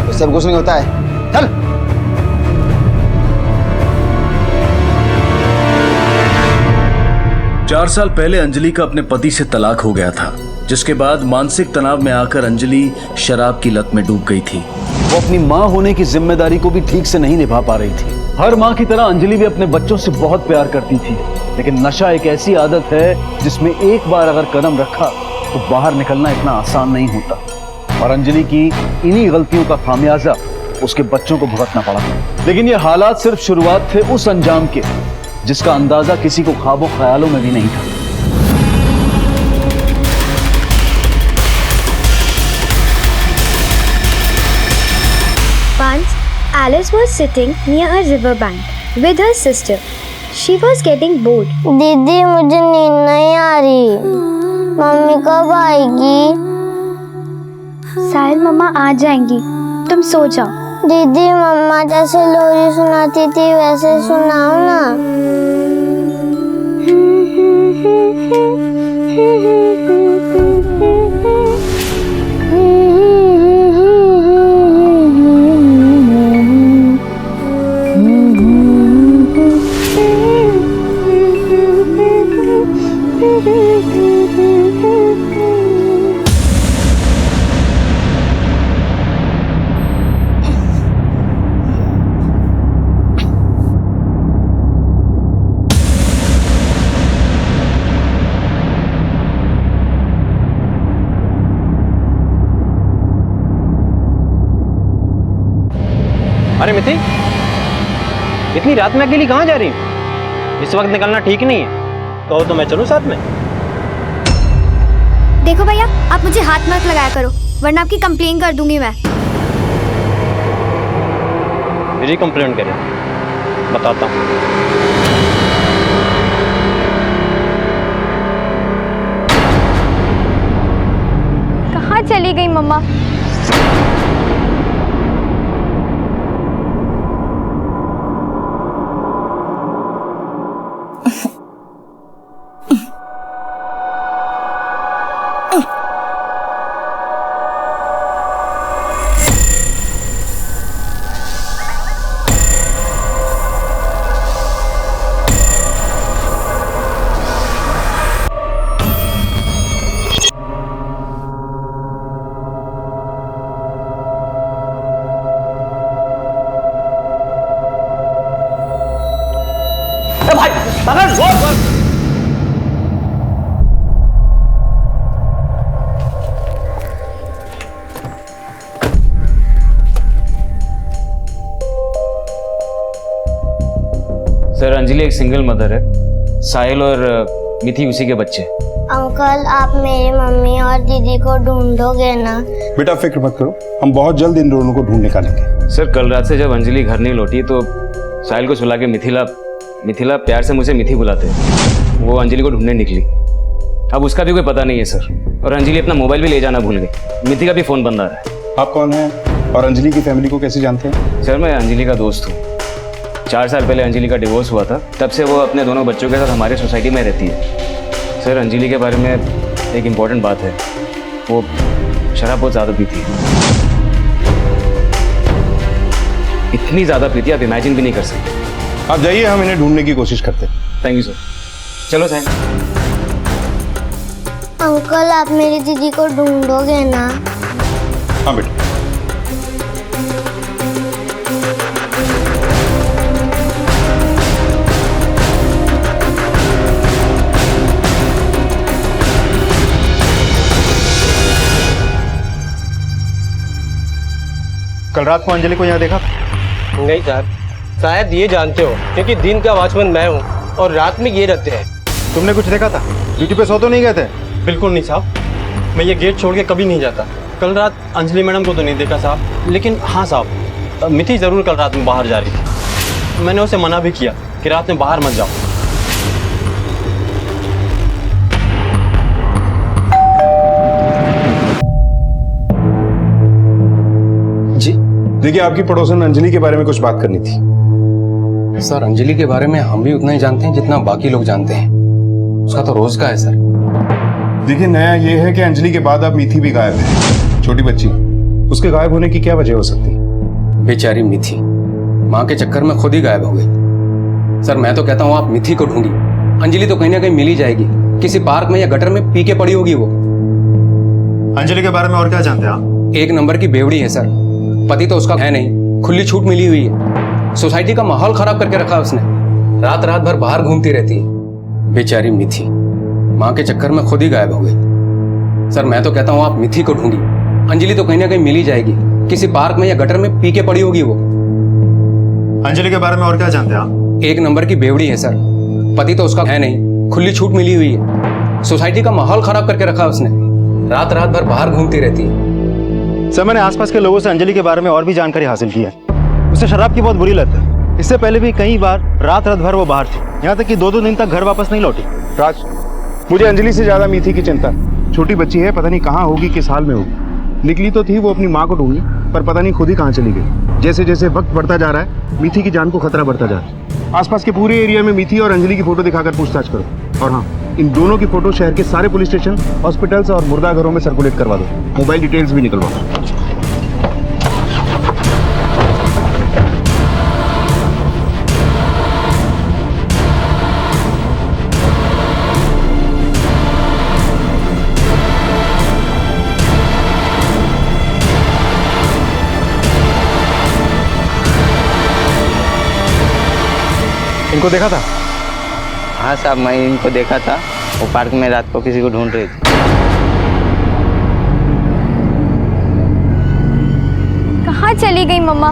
तो सब कुछ नहीं होता है, चल। चार साल पहले अंजलि का अपने पति से तलाक हो गया था, जिसके बाद मानसिक तनाव में आकर अंजलि शराब की लत में डूब गई थी। वो अपनी माँ होने की जिम्मेदारी को भी ठीक से नहीं निभा पा रही थी। हर माँ की तरह अंजलि भी अपने बच्चों से बहुत प्यार करती थी, लेकिन नशा एक ऐसी आदत है जिसमें एक बार अगर कदम रखा तो बाहर निकलना इतना आसान नहीं होता। और अंजलि की इन्हीं गलतियों का खामियाजा उसके बच्चों को भुगतना पड़ा। लेकिन ये हालात सिर्फ शुरुआत थे उस अंजाम के जिसका अंदाजा किसी को ख्वाबों ख्यालों में भी नहीं था। Once, Alice was sitting near a river bank with her sister. She was getting bored. दीदी मुझे नींद नहीं आ रही, मम्मी कब आएगी? साहिल मम्मा आ जाएंगी, तुम सो जाओ। दीदी मम्मा जैसे लोरी सुनाती थी वैसे सुनाओ ना। अरे मिथि, इतनी रात में अकेली कहाँ जा रही हूँ? इस वक्त निकलना ठीक नहीं है। कहो तो मैं चलूँ साथ में? देखो भैया, आप मुझे हाथ मत लगाया करो, वरना आपकी कंप्लेन कर दूंगी मैं। मेरी कंप्लेंट करें? बताता हूँ। कहाँ चली गई मम्मा? सागर रोक। सर अंजलि एक सिंगल मदर है, साहिल और मिथि उसी के बच्चे। अंकल आप मेरी मम्मी और दीदी को ढूंढोगे ना? बेटा फिक्र मत करो, हम बहुत जल्द इन दोनों को ढूंढ निकालेंगे। सर कल रात से जब अंजलि घर नहीं लौटी तो साहिल को सुला के मिथिला प्यार से मुझे मिथि बुलाते हैं, वो अंजलि को ढूंढने निकली। अब उसका भी कोई पता नहीं है सर, और अंजलि अपना मोबाइल भी ले जाना भूल गई। मिथि का भी फ़ोन बंद आ रहा है। आप कौन हैं और अंजलि की फैमिली को कैसे जानते हैं? सर मैं अंजलि का दोस्त हूँ। 4 साल पहले अंजलि का डिवोर्स हुआ था, तब से वो अपने दोनों बच्चों के साथ हमारे सोसाइटी में रहती है। सर अंजलि के बारे में एक इम्पॉर्टेंट बात है, वो शराब बहुत ज़्यादा पीती है। इतनी ज़्यादा पीती आप इमेजिन भी नहीं कर सकते। आप जाइए, हम इन्हें ढूंढने की कोशिश करते हैं। Thank you sir. चलो साहब। अंकल आप मेरी दीदी को ढूंढोगे ना? हाँ बेटा। कल रात को अंजलि को यहाँ देखा? नहीं सर, शायद ये जानते हो क्योंकि दिन का वॉचमैन मैं हूँ और रात में ये रहते हैं। तुमने कुछ देखा था? ड्यूटी पे सो तो नहीं गए थे? बिल्कुल नहीं साहब, मैं ये गेट छोड़ के कभी नहीं जाता। कल रात अंजलि मैडम को तो नहीं देखा साहब, लेकिन हाँ साहब मिथि ज़रूर कल रात में बाहर जा रही थी। मैंने उसे मना भी किया कि रात में बाहर मत जाओ। जी देखिए, आपकी पड़ोसन अंजलि के बारे में कुछ बात करनी थी। सर अंजलि के बारे में हम भी उतना ही जानते हैं जितना बाकी लोग जानते हैं। उसका तो रोज का है सर। देखिए, नया ये है कि अंजलि के बाद अब मिथि भी गायब है। छोटी बच्ची, उसके गायब होने की क्या वजह हो सकती? बेचारी मिथि माँ के चक्कर में खुद ही गायब हो गई। सर मैं तो कहता हूँ आप मिथि को ढूंढिए। अंजलि तो कहीं ना कहीं मिल ही जाएगी, किसी पार्क में या गटर में पी के पड़ी होगी वो। अंजलि के बारे में और क्या जानते हैं आप? 1 नंबर की बेवड़ी है सर, पति तो उसका है नहीं, खुली छूट मिली हुई है। सोसाइटी का माहौल खराब करके रखा है उसने, रात रात भर बाहर घूमती रहती है। बेचारी मिथि माँ के चक्कर में खुद ही गायब हो गई। सर मैं तो कहता हूँ आप मिथि को ढूंढिए। अंजलि तो कहीं ना कहीं मिल ही जाएगी, किसी पार्क में या गटर में पी के पड़ी होगी वो। अंजलि के बारे में और क्या जानते हैं आप? 1 नंबर की बेवड़ी है सर, पति तो उसका है नहीं, खुली छूट मिली हुई है। सोसाइटी का माहौल खराब करके रखा है उसने, रात रात भर बाहर घूमती रहती है। सर मैंने आसपास के लोगों से अंजलि के बारे में और भी जानकारी हासिल की है। उसे शराब की बहुत बुरी लत है। इससे पहले भी कई बार रात रात भर वो बाहर थी, यहाँ तक कि 2-2 दिन तक घर वापस नहीं लौटी। राज, मुझे अंजलि से ज्यादा मिथि की चिंता। छोटी बच्ची है, पता नहीं कहाँ होगी, किस हाल में होगी। निकली तो थी वो अपनी माँ को ढूंढने, पर पता नहीं खुद ही कहाँ चली गई। जैसे जैसे वक्त बढ़ता जा रहा है, मिथि की जान को खतरा बढ़ता जा रहा है। आसपास के पूरे एरिया में मिथि और अंजलि की फोटो दिखाकर पूछताछ करो। और हाँ, इन दोनों की फोटो शहर के सारे पुलिस स्टेशन, हॉस्पिटल्स और मुर्दाघरों में सर्कुलेट करवा दो। मोबाइल डिटेल्स भी निकलवा दो। इनको देखा था? हाँ साहब मैं इनको देखा था, वो पार्क में रात को किसी को ढूंढ रही थी। कहाँ चली गई मम्मा?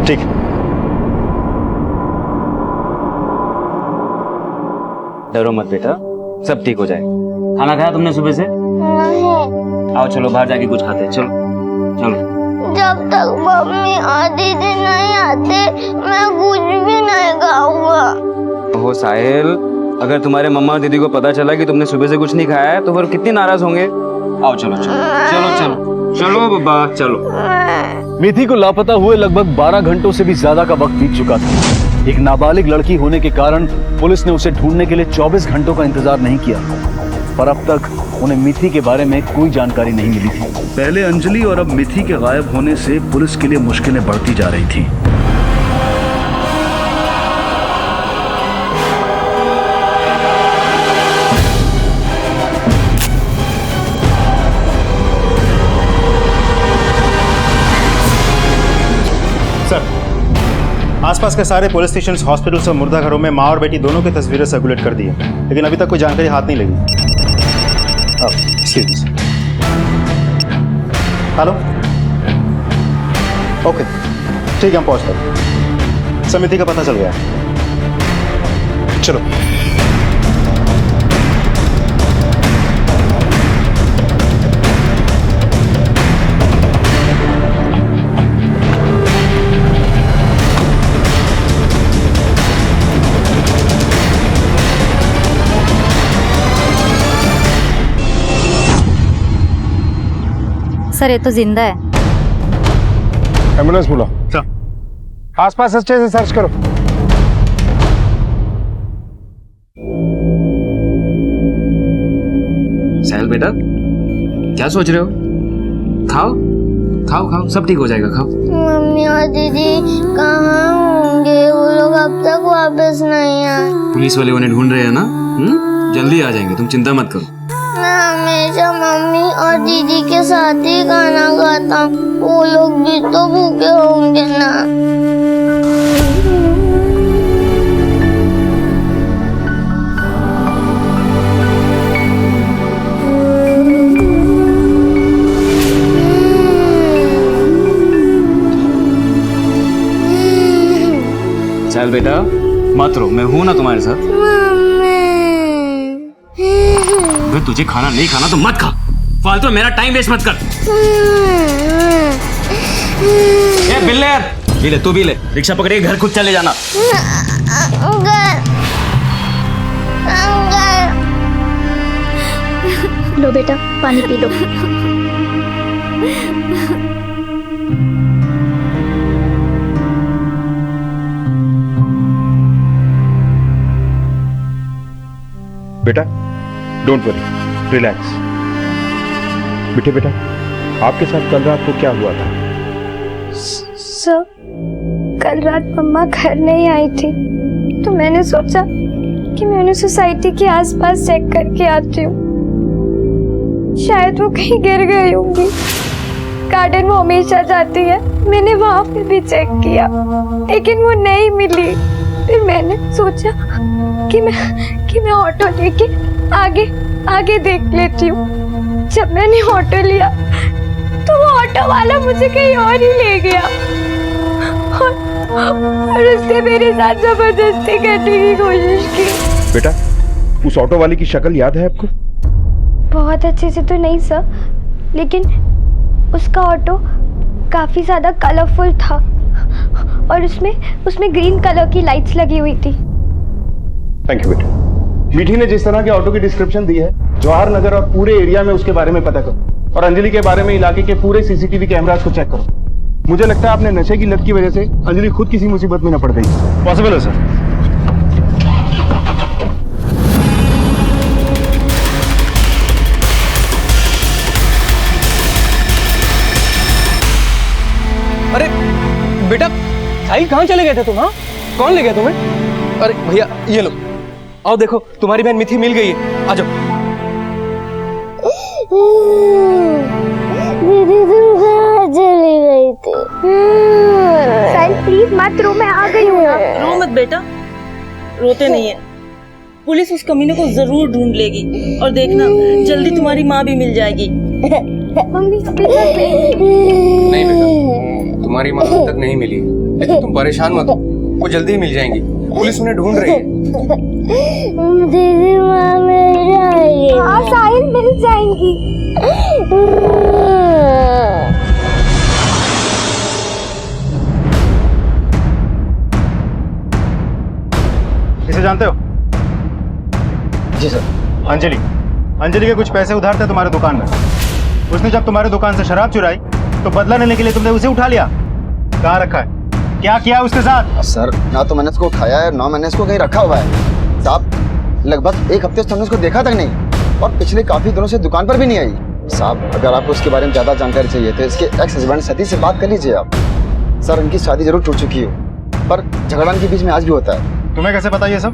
ठीक। डरो मत बेटा, सब ठीक हो जाए। खाना खाया तुमने सुबह से? नहीं। आओ चलो बाहर जाके कुछ खाते हैं। चलो चलो। जब तक मम्मी और दीदी नहीं आते मैं कुछ भी नहीं खाऊंगा। ओहो साहिल, अगर तुम्हारे मम्मा और दीदी को पता चला कि तुमने सुबह से कुछ नहीं खाया है तो फिर कितने नाराज होंगे। आओ चलो चलो चलो चलो चलो बाबा चलो। मिथि को लापता हुए लगभग 12 घंटों से भी ज्यादा का वक्त बीत चुका था। एक नाबालिग लड़की होने के कारण पुलिस ने उसे ढूंढने के लिए 24 घंटों का इंतजार नहीं किया, पर अब तक उन्हें मिथि के बारे में कोई जानकारी नहीं मिली थी। पहले अंजलि और अब मिथि के गायब होने से पुलिस के लिए मुश्किलें बढ़ती जा रही थी। सर आसपास के सारे पुलिस स्टेशन, हॉस्पिटल्स और मुर्दा घरों में माँ और बेटी दोनों की तस्वीरें सर्कुलेट कर दी है, लेकिन अभी तक कोई जानकारी हाथ नहीं लगी। हेलो, ओके, ठीक है, हम पहुंचते हैं। समिति का पता चल गया है। चलो। सर ये तो जिंदा है। एम्बुलेंस बुलाओ। आसपास अच्छे से सर्च करो। साहिल बेटा, क्या सोच रहे हो? खाओ खाओ खाओ, सब ठीक हो जाएगा, खाओ। मम्मी और दीदी कहाँ होंगे? वो लोग अब तक वापस नहीं आए। पुलिस वाले उन्हें ढूंढ रहे हैं ना। जल्दी आ जाएंगे, तुम चिंता मत करो। मैं हमेशा मम्मी और दीदी के साथ ही खाना खाता हूँ। वो लोग भी तो भूखे होंगे ना। चल बेटा, मत रो, मैं हूं ना तुम्हारे साथ। अगर तुझे खाना नहीं खाना तो मत खा, फालतू मेरा टाइम वेस्ट मत कर। ए बिल्ले, यार भी ले, तू भी ले, रिक्शा पकड़ के घर खुद चले जाना। लो बेटा, पानी पी लो। बेटा, डोंट वरी, रिलैक्स। बेटे बेटा, आपके साथ कल रात को क्या हुआ था? सर, कल रात मम्मा घर नहीं आई थी, तो मैंने सोचा कि मैं उन्हें सोसाइटी के आसपास चेक करके आती हूँ। शायद वो कहीं गिर गई होंगी। गार्डन वो हमेशा जाती है, मैंने वहां पे भी चेक किया, लेकिन वो नहीं मिली। फिर मैंने सोचा कि मैं ऑटो लेके आगे देख लेती हूँ। जब मैंने ऑटो लिया तो वो ऑटो वाला मुझे कहीं और ही ले गया और उसने मेरे साथ जबरदस्ती करने की कोशिश की। बेटा, उस ऑटो वाले की शक्ल याद है आपको? बहुत अच्छे से तो नहीं सर, लेकिन उसका ऑटो काफी ज्यादा कलरफुल था और उसमें ग्रीन कलर की लाइट्स लगी हुई थी। थैंक यू बेटा। मीठी ने जिस तरह के ऑटो की डिस्क्रिप्शन दी है, जवाहर नगर और पूरे एरिया में उसके बारे में पता करो, और अंजलि के बारे में इलाके के पूरे सीसीटीवी कैमरास को चेक करो। मुझे लगता है आपने नशे की लत की वजह से अंजलि खुद किसी मुसीबत में न पड़ गई। पॉसिबल है सर। अरे बेटा, साहिल कहाँ चले गए थे तुम? हाँ, कौन ले गया तुम्हें? अरे भैया ये लो, आओ देखो, तुम्हारी बहन मिथि मिल गई है, आ जाओ। दीदी तुम कहाँ चली गई थी? साहिल प्लीज मत रो, मैं आ गई हूँ। रो मत बेटा, रोते नहीं है। पुलिस उस कमीने को जरूर ढूंढ लेगी और देखना जल्दी तुम्हारी माँ भी मिल जाएगी। मम्मी नहीं बेटा, तुम्हारी माँ अब तक नहीं मिली, लेकिन तुम परेशान मत हो, वो जल्दी ही मिल जाएंगी। पुलिस उन्हें ढूंढ रही है। दीदी माँ मिल जाएगी। हाँ साहिल, मिल जाएंगी। इसे जानते हो? जी सर। अंजलि के कुछ पैसे उधार थे तुम्हारे दुकान में। उसने जब तुम्हारे दुकान से शराब चुराई तो बदला लेने के लिए तुमने उसे उठा लिया। कहाँ रखा है? क्या किया उसके साथ? सर, ना तो मैंने उसको उठाया है, ना मैंने इसको कहीं रखा हुआ है। साहब, लगभग एक हफ्ते से हमने उसको देखा तक नहीं, और पिछले काफी दिनों से दुकान पर भी नहीं आई। साहब, अगर आपको उसके बारे में ज्यादा जानकारी चाहिए तो इसके एक्स हस्बैंड सतीश से बात कर लीजिए आप। सर, उनकी शादी जरूर टूट चुकी हो, पर झगड़ा उनके बीच में आज भी होता है। तुम्हें कैसे पता ये सब?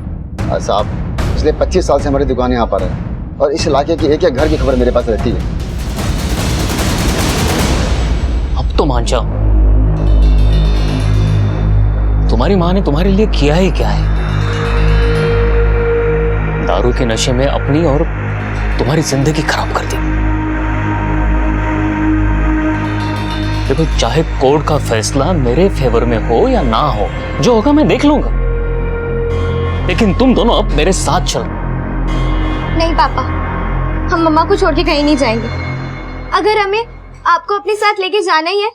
साहब, पिछले 25 साल से हमारी दुकान यहाँ पर है, और इस इलाके की एक घर की खबर मेरे पास रहती है। अब तो मान जाओ। तुम्हारी माँ ने तुम्हारे लिए किया ही क्या है? दारू के नशे में अपनी और तुम्हारी जिंदगी खराब कर दी। देखो, चाहे कोर्ट का फैसला मेरे फेवर में हो या ना हो, जो होगा मैं देख लूंगा, लेकिन तुम दोनों अब मेरे साथ चलो। नहीं पापा, हम मम्मा को छोड़ के कहीं नहीं जाएंगे। अगर हमें आपको अपने साथ लेके जाना ही है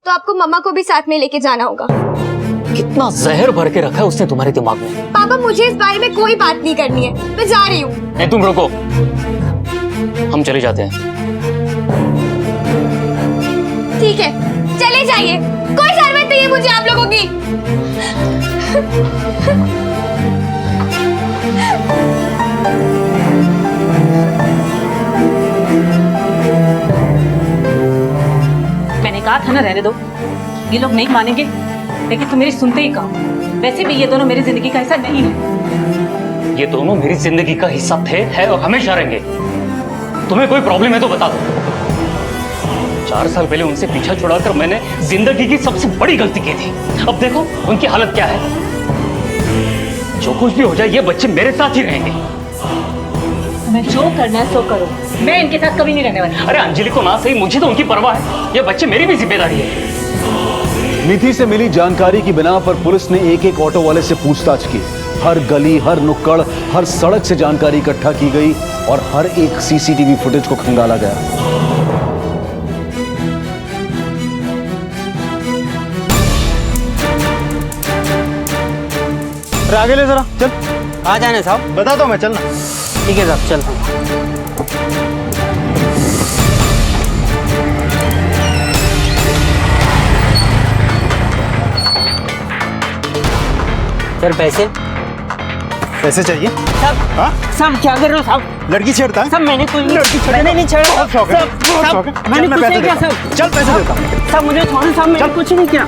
तो आपको मम्मा को भी साथ में लेके जाना होगा। कितना जहर भर के रखा है उसने तुम्हारे दिमाग में। पापा, मुझे इस बारे में कोई बात नहीं करनी है, मैं जा रही हूँ। तुम रुको, हम चले जाते हैं। ठीक है, चले जाइए, कोई जरूरत नहीं है मुझे आप लोगों की। मैंने कहा था ना रहने दो, ये लोग नहीं मानेंगे, लेकिन तुम मेरी सुनते ही कहो। वैसे भी ये दोनों मेरी जिंदगी का हिस्सा नहीं है। ये दोनों मेरी जिंदगी का हिस्सा थे, है और हमेशा रहेंगे। तुम्हें कोई प्रॉब्लम है तो बता दो। 4 साल पहले उनसे पीछा छुड़ाकर मैंने जिंदगी की सबसे बड़ी गलती की थी। अब देखो उनकी हालत क्या है। जो कुछ भी हो जाए, ये बच्चे मेरे साथ ही रहेंगे। मैं जो करना है सो करो, मैं इनके साथ कभी नहीं रहने वाली। अरे अंजलि को ना सही, मुझे तो उनकी परवाह है। ये बच्चे मेरी भी जिम्मेदारी है। मिथि से मिली जानकारी की बिना पर पुलिस ने एक ऑटो वाले से पूछताछ की। हर गली, हर नुक्कड़, हर सड़क से जानकारी इकट्ठा की गई और हर एक सीसीटीवी फुटेज को खंगाला गया। आगे ले जरा, चल। आ जाने साहब, बता दो मैं चलना। ठीक है साहब, चलता हूँ। सर पैसे पैसे चाहिए? साहब क्या कर रहे हो साहब? लड़की छेड़ता है? साहब मैंने कोई मैंने नहीं छेड़ा। बहुत शौक है, बहुत शौक है। मैंने चल, कुछ मैं नहीं पैसे किया देता हूँ। साहब। चल पैसे देता हूँ। साहब मुझे छोड़ो साहब, मैंने कुछ नहीं किया।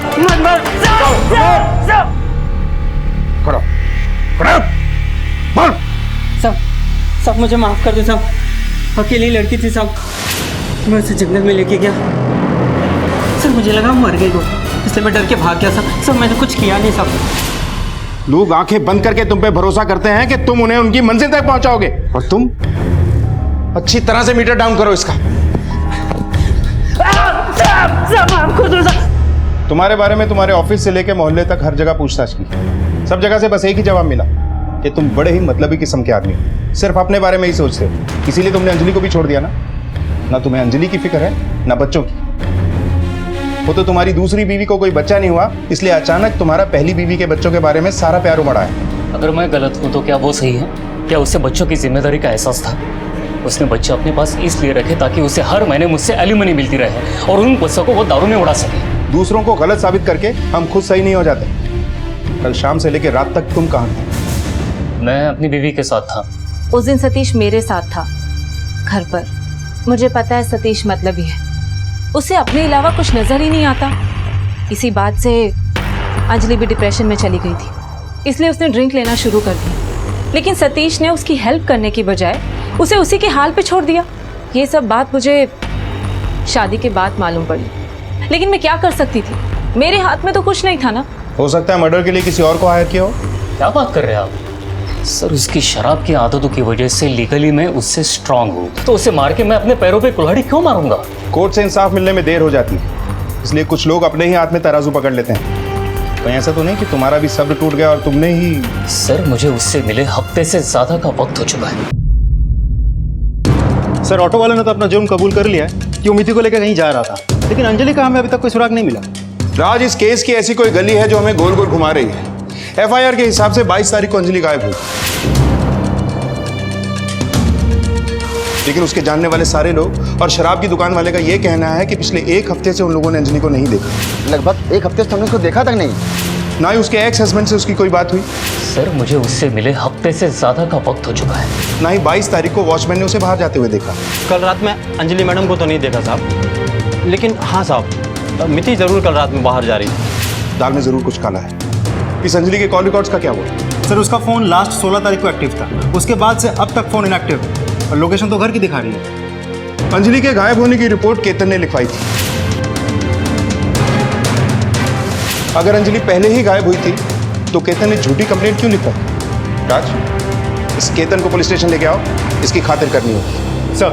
खड़ा खड़ा बोल। साहब मुझे माफ कर दो साहब, अकेली लड़की थी साहब, मैं उसे जंगल में लेके गया। सर मुझे लगा मर गई वो, इसलिए मैं डर के भाग गया साहब। मैंने कुछ किया नहीं साहब। लोग आंखें बंद करके तुम पे भरोसा करते हैं कि तुम उन्हें उनकी मंजिल तक पहुंचाओगे, और तुम अच्छी तरह से मीटर डाउन करो इसका। तुम्हारे बारे में तुम्हारे ऑफिस से लेकर मोहल्ले तक हर जगह पूछताछ की। सब जगह से बस एक ही जवाब मिला कि तुम बड़े ही मतलबी किस्म के आदमी हो, सिर्फ अपने बारे में ही सोचते हो। इसीलिए तुमने अंजलि को भी छोड़ दिया ना। ना तुम्हें अंजलि की फिक्र है ना बच्चों की। वो तो तुम्हारी दूसरी बीवी को कोई बच्चा नहीं हुआ, इसलिए अचानक तुम्हारा पहली बीवी के बच्चों के बारे में सारा प्यार उमड़ा है। अगर मैं गलत हूं तो क्या वो सही है? क्या उसे बच्चों की जिम्मेदारी का एहसास था? उसने बच्चे अपने पास इसलिए रखे ताकि उसे हर महीने मुझसे एलिमनी मिलती रहे और उन पैसों को वो दारू में उड़ा सके। दूसरों को गलत साबित करके हम खुद सही नहीं हो जाते। कल शाम से लेकर रात तक तुम कहाँ थे? मैं अपनी बीवी के साथ था। उस दिन सतीश मेरे साथ था घर पर। मुझे पता है सतीश मतलबी है, उसे अपने अलावा कुछ नजर ही नहीं आता। इसी बात से अंजलि भी डिप्रेशन में चली गई थी, इसलिए उसने ड्रिंक लेना शुरू कर दी। लेकिन सतीश ने उसकी हेल्प करने की बजाय उसे उसी के हाल पे छोड़ दिया। ये सब बात मुझे शादी के बाद मालूम पड़ी, लेकिन मैं क्या कर सकती थी? मेरे हाथ में तो कुछ नहीं था ना। हो सकता है मर्डर के लिए किसी और को हायर किया हो। क्या बात कर रहे हैं आप? सर उसकी शराब की आदतों की वजह से लीगली मैं उससे स्ट्रांग हूँ, तो उसे मार के मैं अपने पैरों पे कुल्हाड़ी क्यों मारूंगा? कोर्ट से इंसाफ मिलने में देर हो जाती है, इसलिए कुछ लोग अपने ही हाथ में तराजू पकड़ लेते हैं। कहीं ऐसा तो नहीं कि तुम्हारा भी सब्र टूट गया और तुमने ही? सर मुझे उससे मिले हफ्ते से ज्यादा का वक्त हो चुका है। सर ऑटो वाले ने तो अपना जुर्म कबूल कर लिया है कि वो मिथि को लेकर कहीं जा रहा था, लेकिन अंजलि का हमें अभी तक कोई सुराग नहीं मिला। राज, इस केस की ऐसी कोई गली है जो हमें गोल गोल घुमा रही है। एफआईआर के हिसाब से 22 तारीख को अंजलि गायब हुई, लेकिन उसके जानने वाले सारे लोग और शराब की दुकान वाले का यह कहना है कि पिछले 1 हफ्ते से उन लोगों ने अंजलि को नहीं देखा। लगभग 1 हफ्ते से हमने उसको देखा तक नहीं। ना ही उसके एक्स हस्बैंड से उसकी कोई बात हुई। सर मुझे उससे मिले हफ्ते से ज्यादा का वक्त हो चुका है। ना ही 22 तारीख को वॉचमैन ने उसे बाहर जाते हुए देखा। कल रात में अंजलि मैडम को तो नहीं देखा साहब, लेकिन हाँ साहब, मिथि जरूर कल रात में बाहर जा रही थी। दाल में जरूर कुछ काला है। इस अंजलि के कॉल रिकॉर्ड्स का क्या हुआ? सर उसका फोन लास्ट 16 तारीख को एक्टिव था, उसके बाद से अब तक फोन इनएक्टिव है और लोकेशन तो घर की दिखा रही है। अंजलि के गायब होने की रिपोर्ट केतन ने लिखवाई थी। अगर अंजलि पहले ही गायब हुई थी तो केतन ने झूठी कंप्लेंट क्यों लिखा? राज, इस केतन को पुलिस स्टेशन लेके आओ, इसकी खातिर करनी होगी। सर।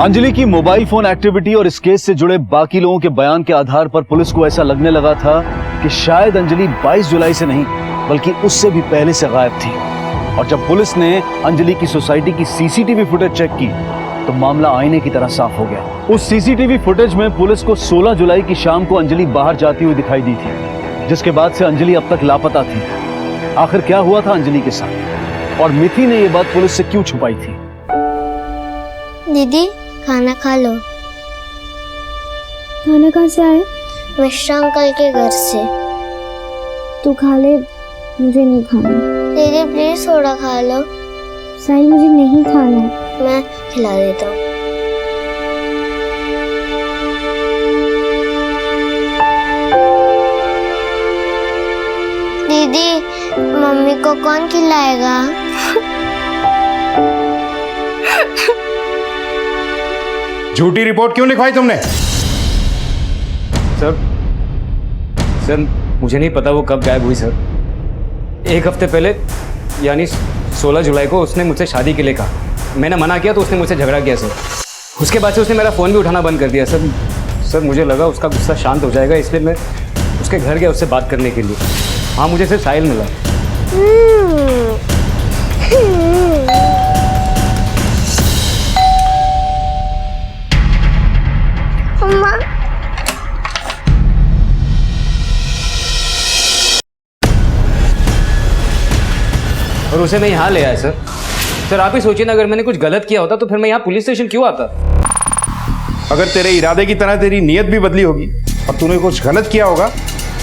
अंजलि की मोबाइल फोन एक्टिविटी और इस केस से जुड़े बाकी लोगों के बयान के आधार पर पुलिस को ऐसा लगने लगा था कि शायद अंजलि 22 जुलाई से नहीं बल्कि उससे भी पहले से गायब थी। और जब पुलिस ने अंजलि की सोसाइटी की सीसीटीवी फुटेज चेक की तो मामला आईने की तरह साफ हो गया। उस सीसीटीवी फुटेज में पुलिस को 16 जुलाई की शाम को अंजलि बाहर जाती हुई दिखाई दी थी, जिसके बाद से अंजलि अब तक लापता थी। आखिर क्या हुआ था अंजलि के साथ और मिथि ने यह बात पुलिस से क्यों छुपाई थी? दीदी खाना खा लो। खाना कहाँ से आया? मिश्रा अंकल के घर से। तू खा ले, मुझे नहीं खाना। दीदी प्लीज थोड़ा खा लो। साहिल मुझे नहीं खाना। मैं खिला देता हूँ। दीदी मम्मी को कौन खिलाएगा? झूठी रिपोर्ट क्यों लिखवाई तुमने? सर मुझे नहीं पता वो कब गायब हुई सर। 1 हफ्ते पहले यानी 16 जुलाई को उसने मुझसे शादी के लिए कहा। मैंने मना किया तो उसने मुझसे झगड़ा किया सर। उसके बाद से उसने मेरा फ़ोन भी उठाना बंद कर दिया सर मुझे लगा उसका गुस्सा शांत हो जाएगा, इसलिए मैं उसके घर गया उससे बात करने के लिए। हाँ, मुझे सिर्फ साहिल मिला। मम्मा और उसे मैं यहाँ ले आया सर आप ही सोचिए ना, अगर मैंने कुछ गलत किया होता तो फिर मैं यहाँ पुलिस स्टेशन क्यों आता? अगर तेरे इरादे की तरह तेरी नीयत भी बदली होगी और तूने कुछ गलत किया होगा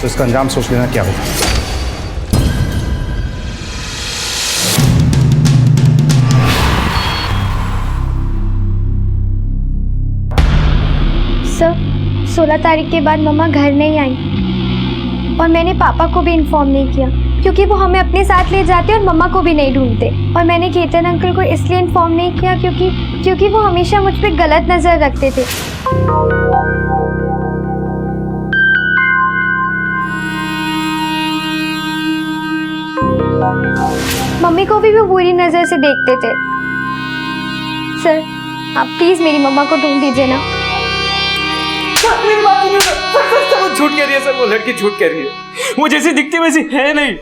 तो इसका अंजाम सोच लेना क्या होगा। सर 16 तारीख के बाद मम्मा घर नहीं आई और मैंने पापा को भी इन्फॉर्म नहीं किया क्योंकि वो हमें अपने साथ ले जाते और मम्मा को भी नहीं ढूंढते। और मैंने केतन अंकल को इसलिए इन्फॉर्म नहीं किया क्योंकि वो हमेशा मुझ पर गलत नज़र रखते थे। मम्मी को भी वो बुरी नज़र से देखते थे। सर आप प्लीज़ मेरी मम्मा को ढूंढ दीजिए ना। मेरी बात सुनिए सर, वो झूठ कह रही है सर, वो लड़की झूठ कह रही है। वो जैसी दिखती वैसी है नहीं,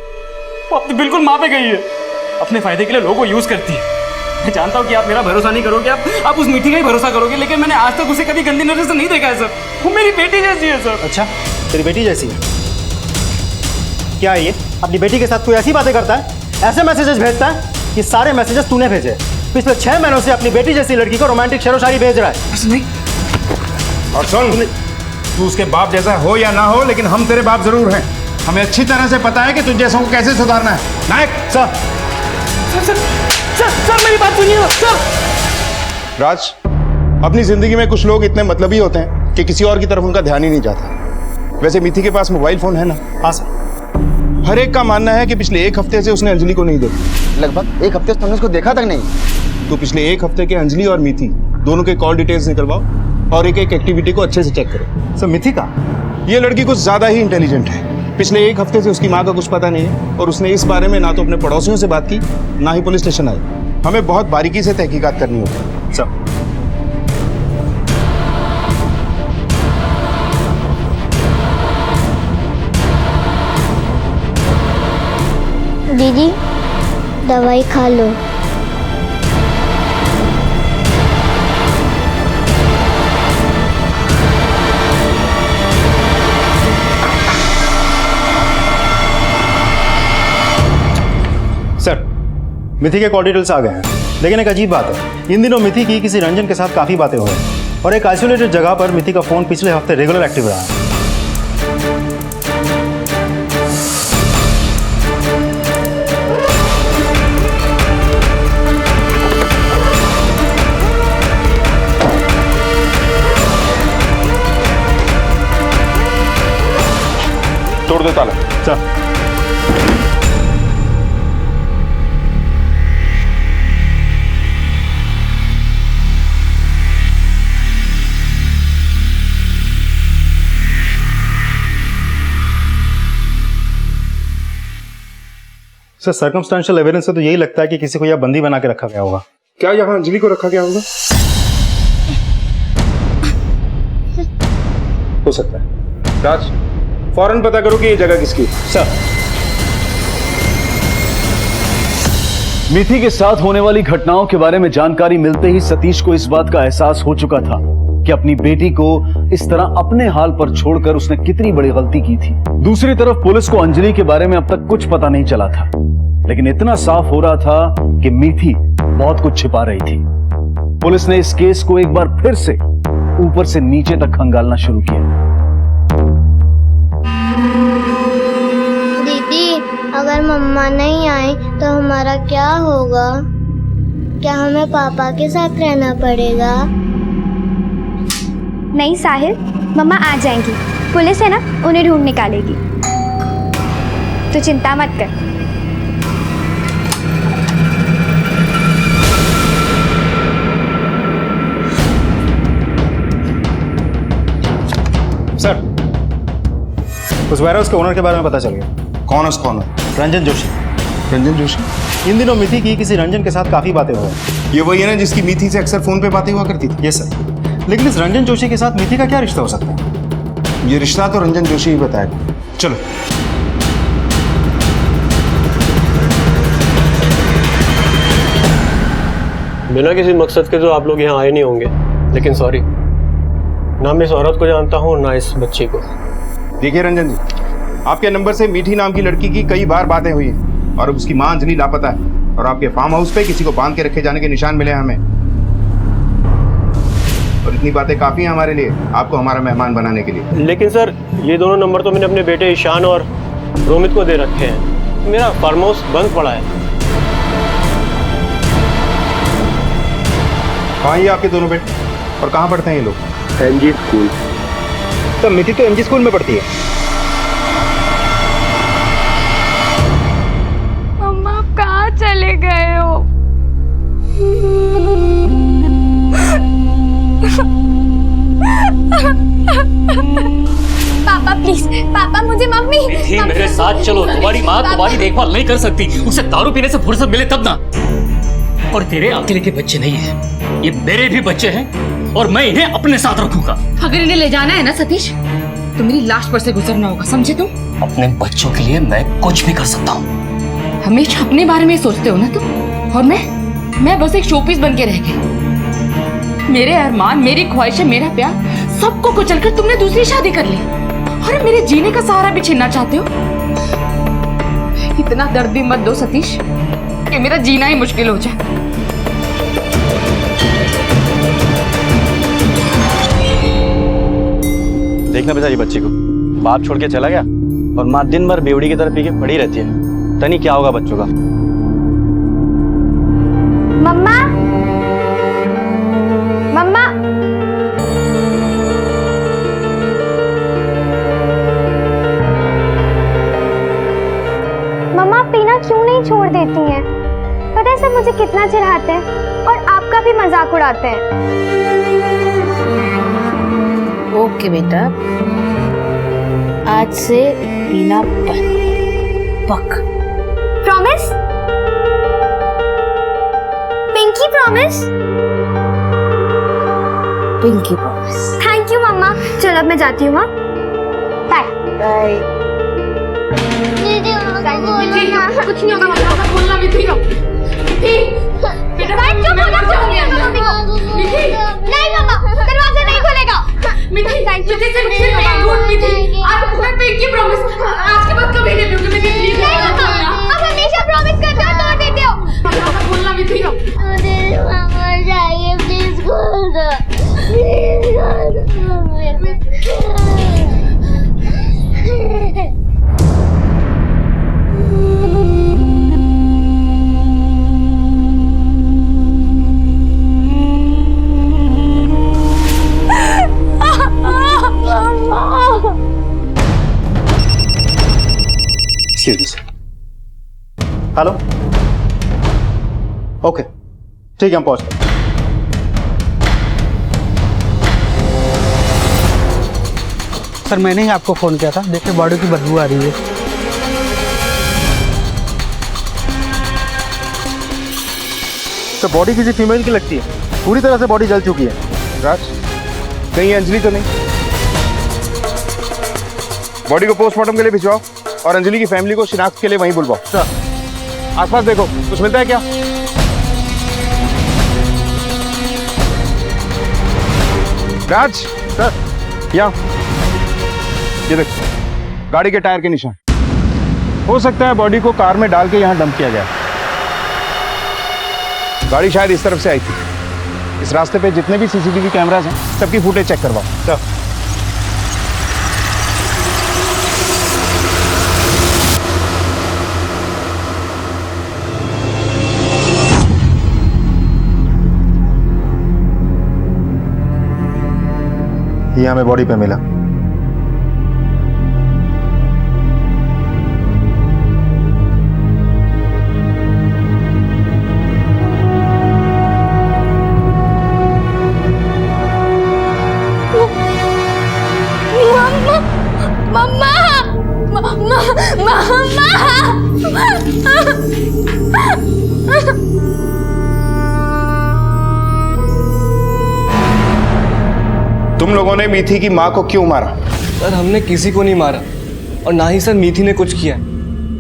वो अपनी बिल्कुल माँ पे गई है, अपने फायदे के लिए लोगों को यूज करती है। मैं जानता हूँ कि आप मेरा भरोसा नहीं करोगे, आप उस मिठी का ही भरोसा करोगे, लेकिन मैंने आज तक उसे कभी गंदी नजर से नहीं देखा है सर। वो मेरी बेटी जैसी है सर। अच्छा, तेरी बेटी जैसी है? क्या है ये? अपनी बेटी के साथ कोई ऐसी बातें करता है, ऐसे मैसेजेस भेजता है कि सारे मैसेजेस तूने भेजे। पिछले 6 महीनों से अपनी बेटी जैसी लड़की को रोमांटिक शेरो शायरी भेज रहा है। नहीं। और सुन, तू उसके बाप जैसा हो या ना हो, लेकिन हम तेरे बाप जरूर हैं। हमें अच्छी तरह से पता है कि तुझ जैसों को कैसे सुधारना है। नायक सर मेरी बात सुनिए ना सर। राज, अपनी जिंदगी में कुछ लोग इतने मतलबी होते हैं कि किसी और की तरफ उनका ध्यान ही नहीं जाता। वैसे मिथि के पास मोबाइल फोन है ना? हाँ सर। हर एक का मानना है कि पिछले 1 हफ्ते से उसने अंजलि को नहीं देखा। लगभग 1 हफ्ते से तुमने उसको देखा तक नहीं। तो पिछले 1 हफ्ते के अंजलि और मिथि दोनों के कॉल डिटेल्स निकलवाओ और एक एक्टिविटी को अच्छे से चेक करो। सर मिथि का? ये लड़की कुछ ज्यादा ही इंटेलिजेंट है। पिछले 1 हफ्ते से उसकी माँ का कुछ पता नहीं है और उसने इस बारे में ना तो अपने पड़ोसियों से बात की, ना ही पुलिस स्टेशन आई। हमें बहुत बारीकी से तहकीकात करनी होगी। सर दीदी दवाई खा लो। सर, मिथि के कॉल डिटेल्स आ गए हैं, लेकिन एक अजीब बात है, इन दिनों मिथि की किसी रंजन के साथ काफ़ी बातें हो रही हैं और एक आइसोलेटेड जगह पर मिथि का फ़ोन पिछले हफ्ते रेगुलर एक्टिव रहा है। तोड़ दो ताला। सर सर सर्कमस्टेंशियल एविडेंस से तो यही लगता है कि किसी को यह बंदी बना के रखा गया होगा। क्या यहाँ अंजलि को रखा गया होगा? हो सकता है। राज, फौरन पता करो कि ये जगह किसकी। सर, मिथि के साथ होने वाली घटनाओं के बारे में जानकारी मिलते ही सतीश को इस बात का एहसास हो चुका था कि अपनी बेटी को इस तरह अपने हाल पर छोड़कर उसने कितनी बड़ी गलती की थी। दूसरी तरफ पुलिस को अंजलि के बारे में अब तक कुछ पता नहीं चला था, लेकिन इतना साफ हो रहा था कि मिथि बहुत कुछ छिपा रही थी। पुलिस ने इस केस को एक बार फिर से ऊपर से नीचे तक खंगालना शुरू किया। दीदी, अगर मम्मा नहीं आई तो हमारा क्या होगा? क्या हमें पापा के साथ रहना पड़ेगा? नहीं साहिल, मम्मा आ जाएंगी। पुलिस है ना, उन्हें ढूंढ निकालेगी। तो चिंता मत कर। सर, उस वेयरहाउस के ओनर के बारे में पता चल गया। कौन है उसका ओनर? रंजन जोशी। रंजन जोशी? इन दिनों मिथि की किसी रंजन के साथ काफी बातें हो रही। ये वही है ना जिसकी मिथि से अक्सर फोन पे बातें हुआ करती थी? ये सर, लेकिन इस रंजन जोशी के साथ मिथि का क्या रिश्ता हो सकता है? ये रिश्ता तो रंजन जोशी ही बताएगा। चलो। बिना किसी मकसद के तो आप लोग यहाँ आए नहीं होंगे, लेकिन सॉरी, ना मैं इस औरत को जानता हूँ ना इस बच्ची को। देखिए रंजन जी, आपके नंबर से मीठी नाम की लड़की की कई बार बातें हुई हैं और उसकी मां अंजलि लापता है और आपके फार्म हाउस पे किसी को बांध के रखे जाने के निशान मिले हमें। और इतनी बातें काफी हैं हमारे लिए, आपको हमारा मेहमान बनाने के लिए। लेकिन सर, ये दोनों नंबर तो मैंने अपने बेटे ईशान और रोमित को दे रखे हैं। मेरा फार्म हाउस बंद पड़ा है। कहाँ ये आपके दोनों बेटे और कहाँ पढ़ते हैं ये लोग? MG school. तो मिथि तो एमजी स्कूल में पढ़ती है। मम्मा, आप कहाँ चले गए हो? पापा प्लीज, पापा मुझे मम्मी। मिथि मेरे साथ चलो, तुम्हारी माँ तुम्हारी देखभाल नहीं कर सकती, उसे दारू पीने से फुर्सत मिले तब ना। और तेरे अकेले के बच्चे नहीं हैं, ये मेरे भी बच्चे हैं और मैं इन्हें अपने साथ रखूंगा। अगर इन्हें ले जाना है ना सतीश, तो मेरी लाश पर से गुजरना होगा, समझे तुम? अपने बच्चों के लिए मैं कुछ भी कर सकता हूँ। हमेशा अपने बारे में सोचते हो ना तुम, और मैं बस एक शोपीस बन के रह गई। मेरे अरमान, मेरी ख्वाहिशें, मेरा प्यार सबको कुचलकर तुमने दूसरी शादी कर ली और मेरे जीने का सहारा भी छीनना चाहते हो। इतना दर्द भी मत दो सतीश कि मेरा जीना ही मुश्किल हो जाए। देखना बेचारी बच्ची को, बाप छोड़ के चला गया और माँ दिन भर बेवड़ी की तरह पी के पड़ी रहती है। तनी क्या होगा बच्चों का। मम्मा, मम्मा, मम्मा पीना क्यों नहीं छोड़ देती हैं? पता है सब मुझे कितना चिढ़ाते हैं और आपका भी मजाक उड़ाते हैं। ओके बेटा, आज से पीना बंद, पक्का। Promise? Pinky promise? Pinky promise. Thank you मम्मा। चलो अब मैं जाती हूँ। Bye bye. कुछ नहीं होगा मम्मा, बोलना भी थी। बेटा क्यों बोला? नहीं मम्मा, दरवाजा नहीं खुलेगा। मिठी से मिठी आप पिंकी प्रॉमिस आज के बाद कभी नहीं भूलूंगी। मिठी प्लीज नहीं मम्मा, आप हमेशा प्रॉमिस करते हो तोड़ देते हो। मम्मा बोलना भी थी। अरे मम्मा जाइए प्लीज, बोल दो हेलो, ओके ठीक है, हम पहुंच गए। सर मैंने ही आपको फ़ोन किया था, देखिए बॉडी की बदबू आ रही है। तो बॉडी किसी फीमेल की लगती है, पूरी तरह से बॉडी जल चुकी है। राज, कहीं ये अंजलि तो नहीं? बॉडी को पोस्टमार्टम के लिए भिजवाओ और अंजलि की फैमिली को शिनाख्त के लिए वहीं बुलवाओ। सर, आसपास देखो, कुछ मिलता है क्या? राज, सर, यहाँ ये देखो, गाड़ी के टायर के निशान। हो सकता है बॉडी को कार में डाल के यहाँ डंप किया गया। गाड़ी शायद इस तरफ से आई थी। इस रास्ते पे जितने भी सीसीटीवी कैमरास हैं, सबकी फुटेज चेक करवाओ। सर, ये हमें बॉडी पे मिला। तुम लोगों ने मीठी की माँ को क्यों मारा? सर, हमने किसी को नहीं मारा और ना ही सर मीठी ने कुछ किया।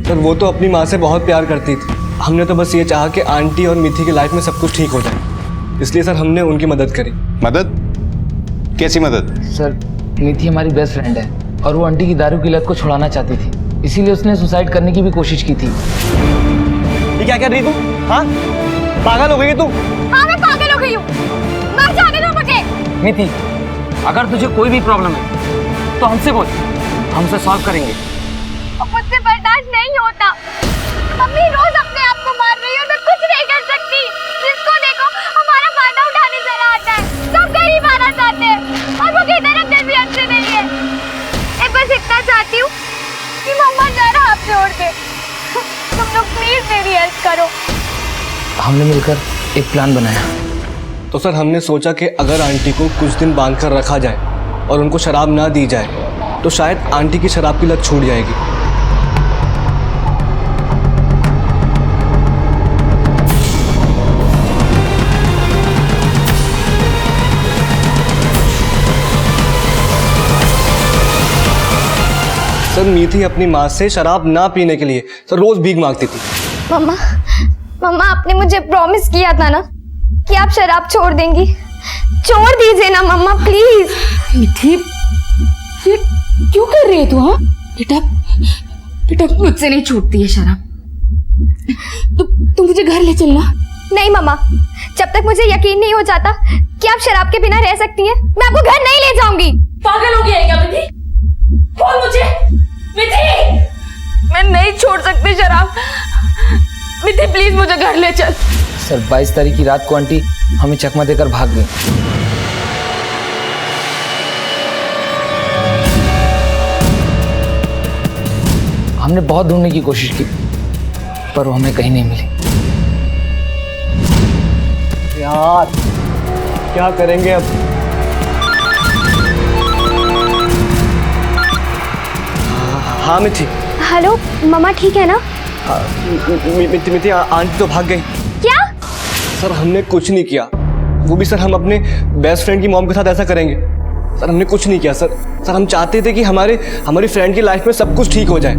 सर, वो तो अपनी माँ से बहुत प्यार करती थी। हमने तो बस ये चाहा कि आंटी और मीठी की लाइफ में सब कुछ ठीक हो जाए, इसलिए सर हमने उनकी मदद करी। मदद? कैसी मदद? सर, मीठी हमारी बेस्ट फ्रेंड है और वो आंटी की दारू की लत को छुड़ाना चाहती थी, इसीलिए उसने सुसाइड करने की भी कोशिश की थी। ये क्या कर रही तू? हाँ, पागल हो गई तू? हाँ, मैं पागल हो गई हूँ। मर जाने दो मुझे। मीठी, अगर तुझे कोई भी प्रॉब्लम है तो हमसे बोल, हम उसे सॉल्व करेंगे। मुझसे बर्दाश्त नहीं होता। मम्मी रोज अपने आप को मार रही है, मैं कुछ नहीं कर सकती। जिसको देखो हमारा फायदा उठाने चला आता है। सब गरीब आना चाहते हैं और वो किधर अपने भी अच्छे नहीं है। मैं बस इतना चाहती हूँ कि मम्मा जरा हाथ जोड़ दे। तुम लोग प्लीज मेरी हेल्प करो। हमने मिलकर एक प्लान बनाया। तो सर हमने सोचा कि अगर आंटी को कुछ दिन बांध कर रखा जाए और उनको शराब ना दी जाए तो शायद आंटी की शराब की लत छूट जाएगी। सर, मीठी अपनी माँ से शराब ना पीने के लिए सर रोज भीख मांगती थी। मम्मा, मम्मा आपने मुझे प्रॉमिस किया था ना कि आप शराब छोड़ देंगी। छोड़ दीजिए ना मम्मा, प्लीज। मिठी, ये क्यों कर रही है तू? हाँ बेटा, बेटा मुझसे नहीं छूटती है शराब। तू मुझे घर ले चलना। नहीं मम्मा, जब तक मुझे यकीन नहीं हो जाता कि आप शराब के बिना रह सकती हैं, मैं आपको घर नहीं ले जाऊंगी। पागल हो गया है क्या मिठी? बोल मुझे। मिठी, मैं नहीं छोड़ सकती शराब। मिठी प्लीज मुझे घर ले चल। सर, 22 तारीख की रात को आंटी हमें चकमा देकर भाग गई। हमने बहुत ढूंढने की कोशिश की पर वो हमें कहीं नहीं मिली। यार क्या करेंगे अब? हाँ मिठी। हेलो मम्मा, ठीक है ना? मिठी, आंटी तो भाग गई। क्या? सर हमने कुछ नहीं किया, वो भी सर हम अपने बेस्ट फ्रेंड की मॉम के साथ ऐसा करेंगे? सर हमने कुछ नहीं किया सर। सर हम चाहते थे कि हमारी फ्रेंड की लाइफ में सब कुछ ठीक हो जाए।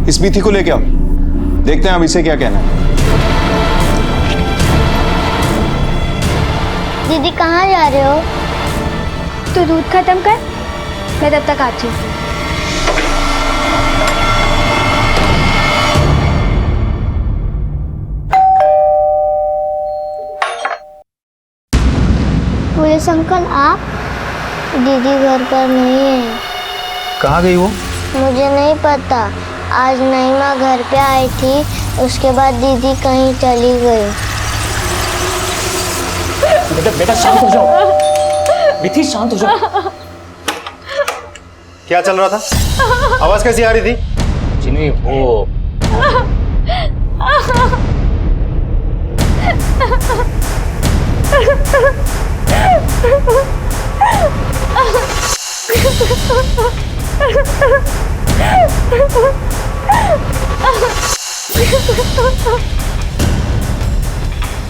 इस मीठी को लेके आओ, देखते हैं अब इसे क्या कहना है। दीदी कहाँ जा रहे हो? तो दूध खत्म कर, मैं तब तक आती हूँ। पुलिस अंकल, आप? दीदी घर पर नहीं है। कहाँ गई वो? मुझे नहीं पता। आज नईमा घर पे आई थी, उसके बाद दीदी कहीं चली गई। बेटा शांत हो जाओ। मिठी शांत हो जाओ। क्या चल रहा था? आवाज कैसी आ रही थी? जिन्हें वो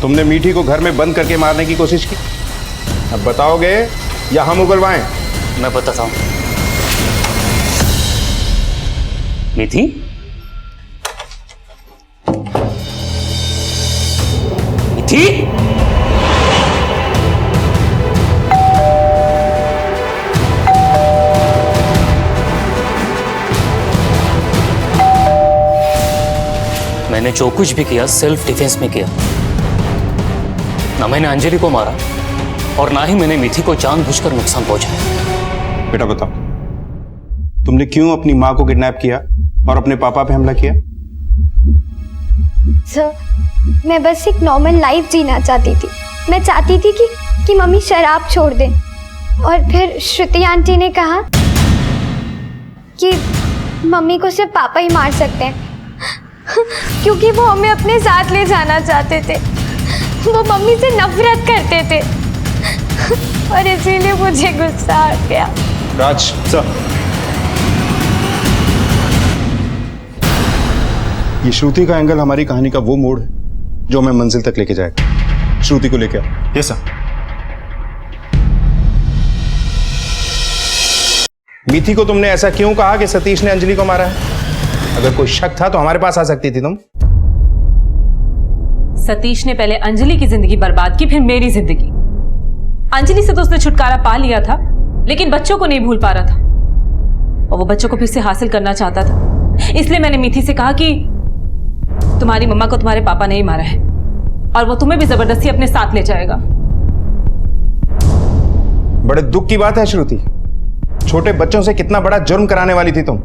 तुमने मीठी को घर में बंद करके मारने की कोशिश की। अब बताओगे या हम उगलवाएं? मैं बताता हूं। मीठी, मीठी, मैंने जो कुछ भी किया सेल्फ डिफेंस में किया। ना मैंने अंजलि को मारा और ना ही मैंने मीठी को जानबूझकर नुकसान पहुंचाया। बेटा बताओ, तुमने क्यों अपनी माँ को किडनैप किया और अपने पापा पे हमला किया? सर, मैं बस एक नॉर्मल लाइफ जीना चाहती थी। मैं चाहती थी कि मम्मी शराब छोड़ दें। और फिर श्रुति आंटी ने कहा कि मम्मी को सिर्फ पापा ही मार सकते हैं क्योंकि वो हमें अपने साथ ले जाना चाहते थे। वो मम्मी से नफरत करते थे और इसीलिए मुझे गुस्सा आ गया। राज सर, ये श्रुति का एंगल हमारी कहानी का वो मोड़ है जो हमें मंजिल तक लेके जाएगा। श्रुति को लेके आओ। Yes sir. मीठी को तुमने ऐसा क्यों कहा कि सतीश ने अंजलि को मारा है? अगर कोई शक था तो हमारे पास आ सकती थी तुम। सतीश ने पहले अंजलि की जिंदगी बर्बाद की, फिर मेरी जिंदगी। अंजलि से तो उसने छुटकारा पा लिया था, लेकिन बच्चों को नहीं भूल पा रहा था और वो बच्चों को फिर से हासिल करना चाहता था। इसलिए मैंने मीठी से कहा कि तुम्हारी मम्मा को तुम्हारे पापा ने ही मारा है और वो तुम्हें भी जबरदस्ती अपने साथ ले जाएगा। बड़े दुख की बात है श्रुति, छोटे बच्चों से कितना बड़ा जुर्म कराने वाली थी तुम।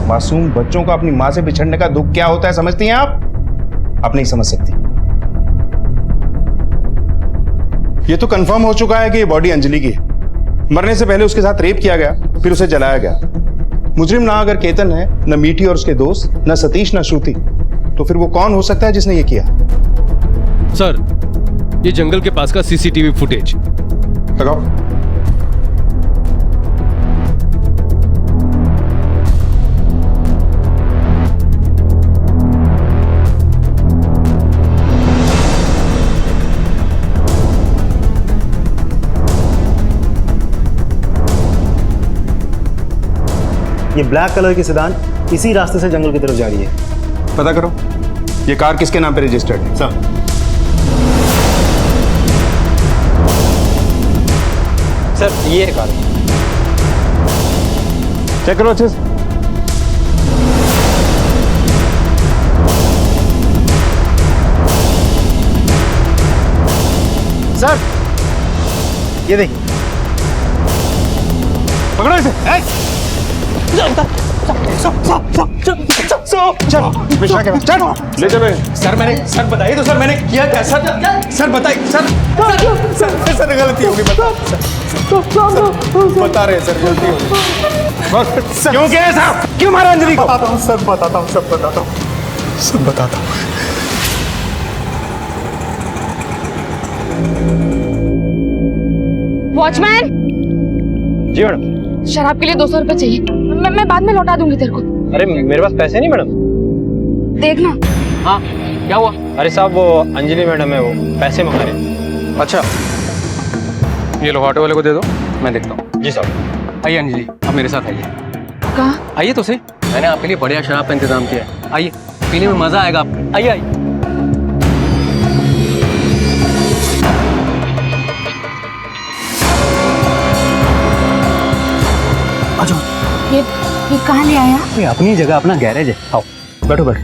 मासूम बच्चों को अपनी मां से बिछड़ने का दुख क्या होता है समझती हैं आप? आप नहीं समझ सकती। ये तो कंफर्म हो चुका है कि ये बॉडी अंजलि की है। मरने से पहले उसके साथ रेप किया गया, फिर उसे जलाया गया। मुजरिम ना अगर केतन है, न मीठी और उसके दोस्त, न सतीश, न श्रुति, तो फिर वो कौन हो सकता है जिसने ये किया? सर, ये जंगल के पास का सीसीटीवी फुटेज लगाओ। ये ब्लैक कलर की सेडान इसी रास्ते से जंगल की तरफ जा रही है। पता करो ये कार किसके नाम पे रजिस्टर्ड है। सर, सर ये कार चेक करो अच्छे से। सर ये देखिए, पकड़ो इसे। ले चलो। सर बताइए तो सर मैंने किया क्या? सर बताइए सर गलती होगी बता रहे सर, गलती होगी। क्यों किया साहब? क्यों मारा अंजलि को? बताता हूँ सर, बताता हूँ, सब बताता हूँ। वॉचमैन, जी मैडम। शराब के लिए 200 रुपए चाहिए। मैं बाद में लौटा दूंगी तेरे को। अरे मेरे पास पैसे नहीं मैडम। देखना। हाँ क्या हुआ? अरे साहब वो अंजलि मैडम है, वो पैसे मंगा रहे। अच्छा, ये लो ऑटो वाले को दे दो, मैं देखता हूँ। जी साहब। आइए अंजलि, आप मेरे साथ आइए। कहाँ? आइए तो सही, मैंने आपके लिए बढ़िया शराब का इंतजाम किया है। आइए, पीने में मजा आएगा आपको। आइए आइए। ये कहाँ ले आया? ये अपनी जगह अपना गैरेज है। आओ बैठो बैठो।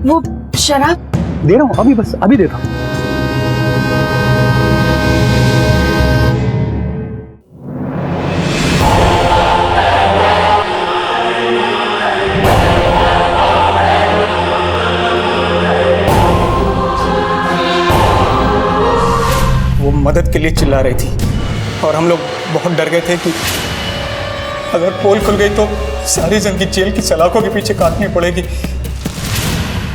वो शराब दे रहा हूँ, अभी बस अभी देता हूँ। वो मदद के लिए चिल्ला रही थी और हम लोग बहुत डर गए थे कि अगर पोल खुल गई तो सारी जिंदगी जेल की सलाखों के पीछे काटनी पड़ेगी।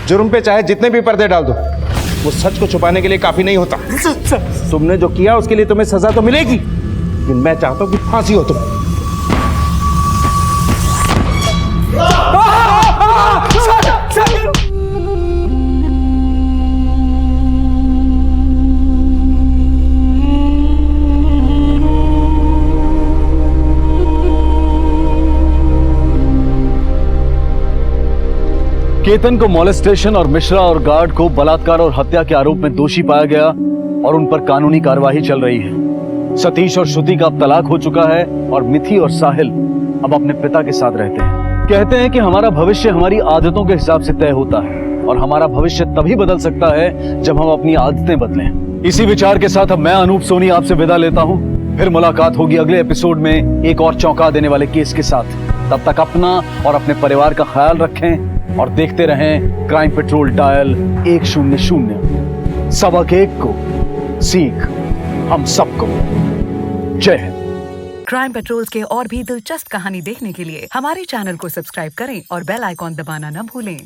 जुर्म पे चाहे जितने भी पर्दे डाल दो, वो सच को छुपाने के लिए काफी नहीं होता। तुमने जो किया उसके लिए तुम्हें सजा तो मिलेगी, लेकिन मैं चाहता हूं कि फांसी हो तुम। केतन को मॉलेस्टेशन और मिश्रा और गार्ड को बलात्कार और हत्या के आरोप में दोषी पाया गया और उन पर कानूनी कार्यवाही चल रही है। सतीश और श्रुति का अब तलाक हो चुका है और मिथि और साहिल अब अपने पिता के साथ रहते हैं। कहते हैं कि हमारा भविष्य हमारी आदतों के हिसाब से तय होता है और हमारा भविष्य तभी बदल सकता है जब हम अपनी आदतें बदलें। इसी विचार के साथ अब मैं अनूप सोनी आपसे विदा लेता हूं। फिर मुलाकात होगी अगले एपिसोड में एक और चौंका देने वाले केस के साथ। तब तक अपना और अपने परिवार का ख्याल रखें और देखते रहें क्राइम पेट्रोल डायल 100। सबक एक को सीख हम सबको। जय हिंद। क्राइम पेट्रोल के और भी दिलचस्प कहानी देखने के लिए हमारे चैनल को सब्सक्राइब करें और बेल आइकॉन दबाना न भूलें।